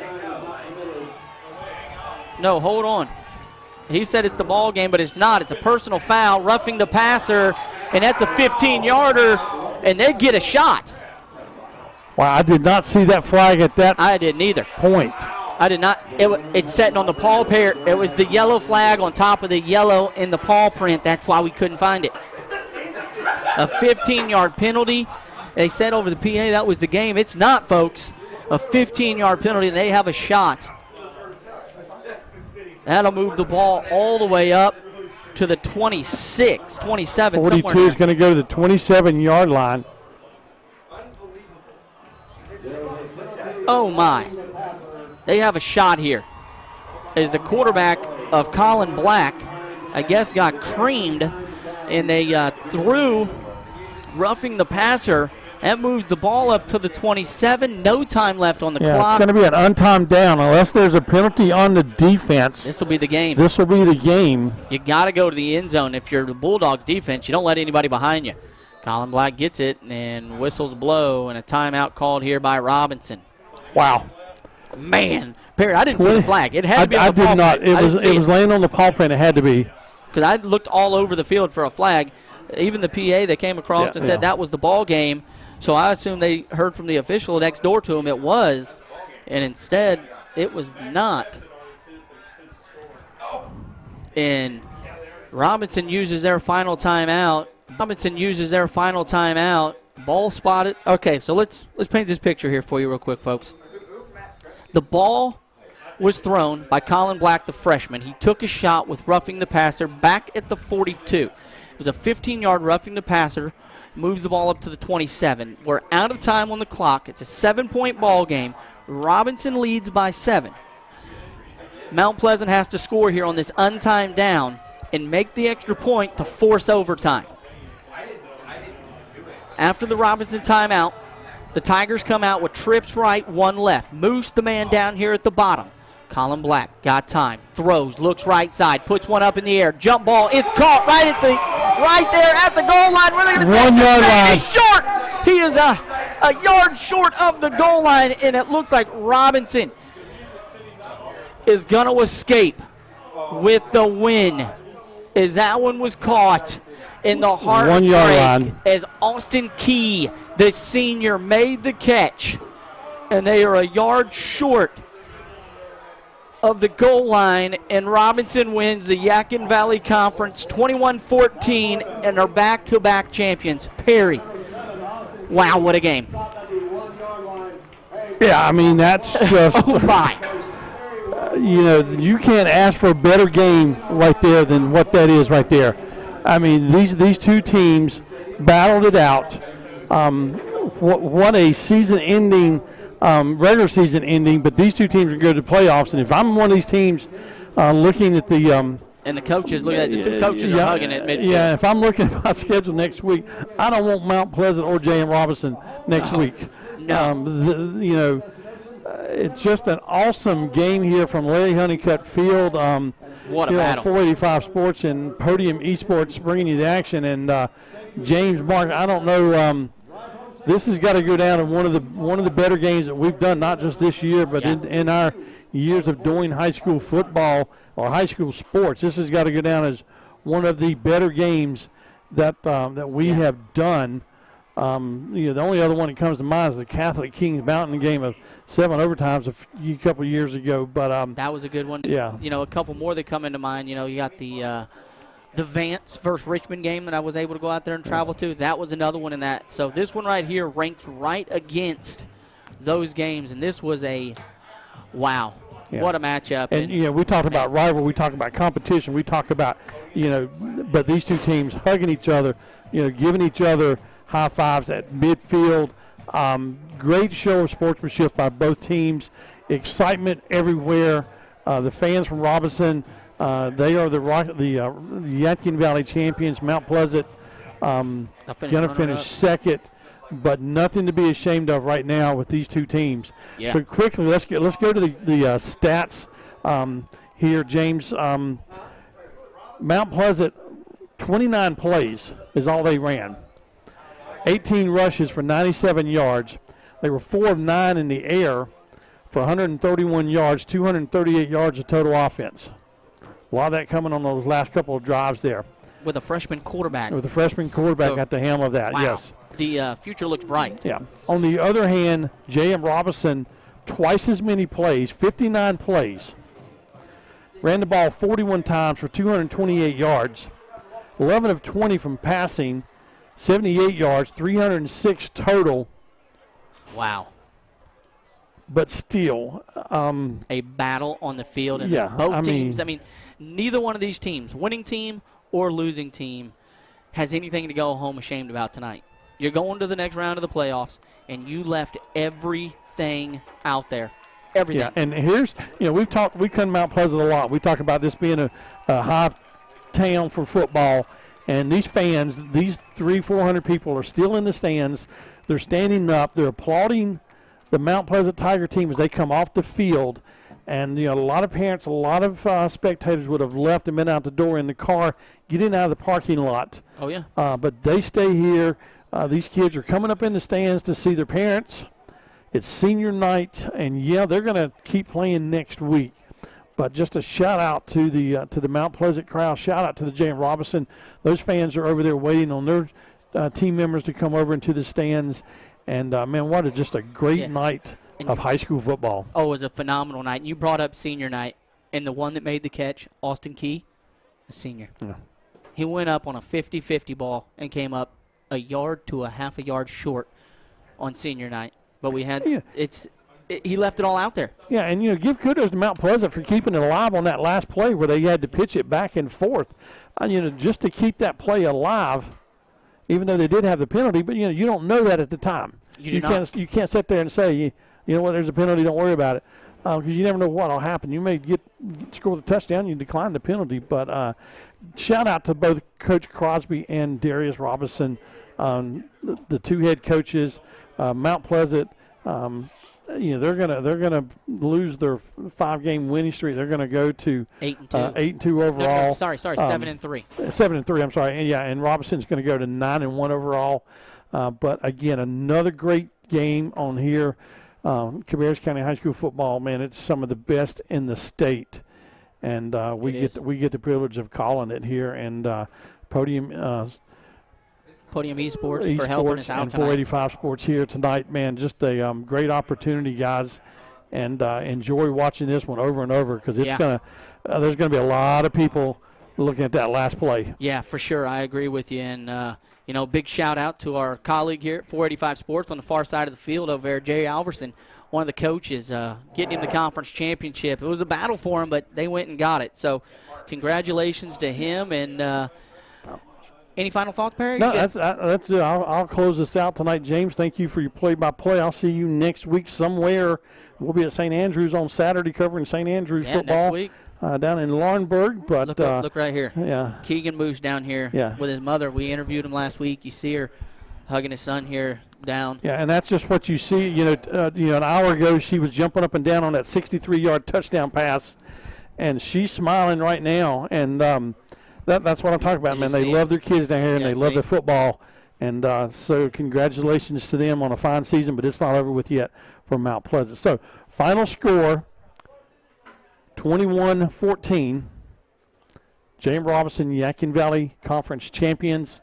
No, hold on. He said it's the ball game, but it's not. It's a personal foul, roughing the passer, and that's a 15-yarder, and they get a shot.
Wow, I did not see that flag at that
I didn't either.
point.
I did not. It's sitting on the paw pair. It was the yellow flag on top of the yellow in the paw print. That's why we couldn't find it. A 15-yard penalty. They said over the PA that was the game. It's not, folks. A 15-yard penalty. They have a shot. That'll move the ball all the way up to the 26, 27.
42 is going to go to the 27-yard line.
Oh, my. They have a shot here. As the quarterback of Colin Black, I guess, got creamed, and they threw, roughing the passer. That moves the ball up to the 27. No time left on the clock.
It's going to be an untimed down unless there's a penalty on the defense.
This will be the game.
This will be the game.
You got to go to the end zone. If you're the Bulldogs defense, you don't let anybody behind you. Colin Black gets it, and whistles blow, and a timeout called here by Robinson.
Wow.
Man, Perry, I didn't see the flag. It had to be on the
I
paw
did not.
print.
It was laying on the paw print. It had to be.
Because I looked all over the field for a flag. Even the PA that came across and said that was the ball game. So I assumed they heard from the official next door to him it was, and instead it was not. And Robinson uses their final timeout. Ball spotted. Okay, so let's paint this picture here for you real quick, folks. The ball was thrown by Colin Black, the freshman. He took a shot with roughing the passer back at the 42. It was a 15-yard roughing the passer. Moves the ball up to the 27. We're out of time on the clock. It's a 7-point ball game. Robinson leads by 7. Mount Pleasant has to score here on this untimed down and make the extra point to force overtime. After the Robinson timeout, the Tigers come out with trips right, 1 left. Moose the man down here at the bottom. Colin Black got time. Throws, looks right side, puts one up in the air. Jump ball, it's caught right at the right there at the goal line. Where they're going to
1 yard line.
He's short. He is a yard short of the goal line, and it looks like Robinson is going to escape with the win. As that one was caught in the
1 yard
heartbreak
line.
as Austin Key, the senior, made the catch, and they are a yard short of the goal line, and Robinson wins the Yadkin Valley Conference 21-14 and are back-to-back champions. Perry, wow, what a game.
Yeah, I mean, that's just,
Oh, my.
You can't ask for a better game right there than what that is right there. I mean, these two teams battled it out. What a season-ending, regular season ending, but these two teams are going to the playoffs. And if I'm one of these teams looking at the
and the coaches, look at that, the two coaches are hugging it midfield.
Yeah, if I'm looking at my schedule next week, I don't want Mount Pleasant or J.M. Robinson next week.
No.
It's just an awesome game here from Larry Honeycutt Field.
What a battle.
485 Sports and Podium Esports bringing you the action. And James Martin, I don't know. This has got to go down in one of the better games that we've done, not just this year, but in our years of doing high school football or high school sports. This has got to go down as one of the better games that we have done. The only other one that comes to mind is the Catholic Kings Mountain game of 7 overtimes a couple of years ago. But
that was a good one.
Yeah.
A couple more that come into mind. You got the Vance versus Richmond game that I was able to go out there and travel to. That was another one in that. So this one right here ranks right against those games, and this was a wow. Yeah. What a matchup.
And we talked about rival, we talked about competition, we talked about, but these two teams hugging each other, giving each other high fives at midfield. Great show of sportsmanship by both teams. Excitement everywhere. The fans from Robinson, they are the Yadkin Valley champions. Mount Pleasant going to finish second, but nothing to be ashamed of right now with these two teams.
Yeah.
So quickly, let's go to the stats here, James. Mount Pleasant, 29 plays is all they ran. 18 rushes for 97 yards. They were 4 of 9 in the air for 131 yards, 238 yards of total offense. A lot of that coming on those last couple of drives there.
With a freshman quarterback.
With a freshman quarterback at the helm of that,
wow.
Yes.
The future looks bright.
Yeah. On the other hand, J.M. Robinson, twice as many plays, 59 plays. Ran the ball 41 times for 228 yards, 11 of 20 from passing, 78 yards, 306 total.
Wow.
But still.
A battle on the field. And
yeah,
both teams, neither one of these teams, winning team or losing team, has anything to go home ashamed about tonight. You're going to the next round of the playoffs, and you left everything out there. Everything.
Yeah, and here's, we come to Mount Pleasant a lot. We talk about this being a high town for football, and these fans, these 300-400 people are still in the stands. They're standing up. They're applauding the Mount Pleasant Tiger team as they come off the field. And, a lot of parents, a lot of spectators would have left and been out the door in the car, getting out of the parking lot.
Oh, yeah.
But they stay here. These kids are coming up in the stands to see their parents. It's senior night, and, they're going to keep playing next week. But just a shout-out to the Mount Pleasant crowd. Shout-out to the J.M. Robinson. Those fans are over there waiting on their team members to come over into the stands. And, man, what just a great night of high school football.
Oh, it was a phenomenal night. You brought up senior night, and the one that made the catch, Austin Key, a senior.
Yeah.
He went up on a 50-50 ball and came up a yard to a half a yard short on senior night. But we had he left it all out there.
Yeah, and, give kudos to Mount Pleasant for keeping it alive on that last play where they had to pitch it back and forth. Just to keep that play alive, even though they did have the penalty. But, you don't know that at the time. You can't sit there and say, you know what, there's a penalty, don't worry about it. Because you never know what will happen. You may score the touchdown, you decline the penalty. But shout out to both Coach Crosby and Darius Robinson, the two head coaches. Mount Pleasant they're gonna lose their 5-game winning streak. They're gonna go to
8-2.
8-2 overall.
No, sorry, 7-3.
7-3. I'm sorry. And Robinson's going to go to 9-1 overall. But again, another great game on here. Cabarrus County High School football, man, it's some of the best in the state, and we get the privilege of calling it here. And Podium
Esports for helping us out
and
tonight.
485 Sports here tonight, man. Just a great opportunity, guys, and enjoy watching this one over and over because it's there's gonna be a lot of people looking at that last play.
Yeah, for sure. I agree with you. And, big shout out to our colleague here at 485 Sports on the far side of the field over there, Jerry Alverson, one of the coaches, getting him the conference championship. It was a battle for him, but they went and got it. So congratulations to him. And any final thoughts, Perry?
No, that's it. I'll close this out tonight. James, thank you for your play-by-play. I'll see you next week somewhere. We'll be at St. Andrews on Saturday covering St. Andrews football.
Next week.
Down in Laurinburg, but
look right here.
Yeah,
Keegan Moose down here with his mother. We interviewed him last week. You see her hugging his son here down.
Yeah, and that's just what you see. An hour ago she was jumping up and down on that 63-yard touchdown pass, and she's smiling right now. And that's what I'm talking about, man. They love their kids down here, and they love their football. And so congratulations to them on a fine season, but it's not over with yet for Mount Pleasant. So final score. 21-14, James Robinson, Yadkin Valley Conference champions.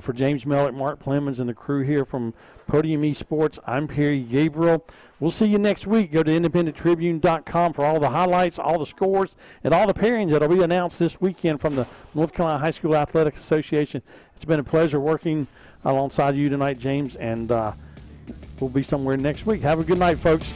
For James Mellick, Mark Plemons, and the crew here from Podium Esports, I'm Perry Gabriel. We'll see you next week. Go to independenttribune.com for all the highlights, all the scores, and all the pairings that will be announced this weekend from the North Carolina High School Athletic Association. It's been a pleasure working alongside you tonight, James, and we'll be somewhere next week. Have a good night, folks.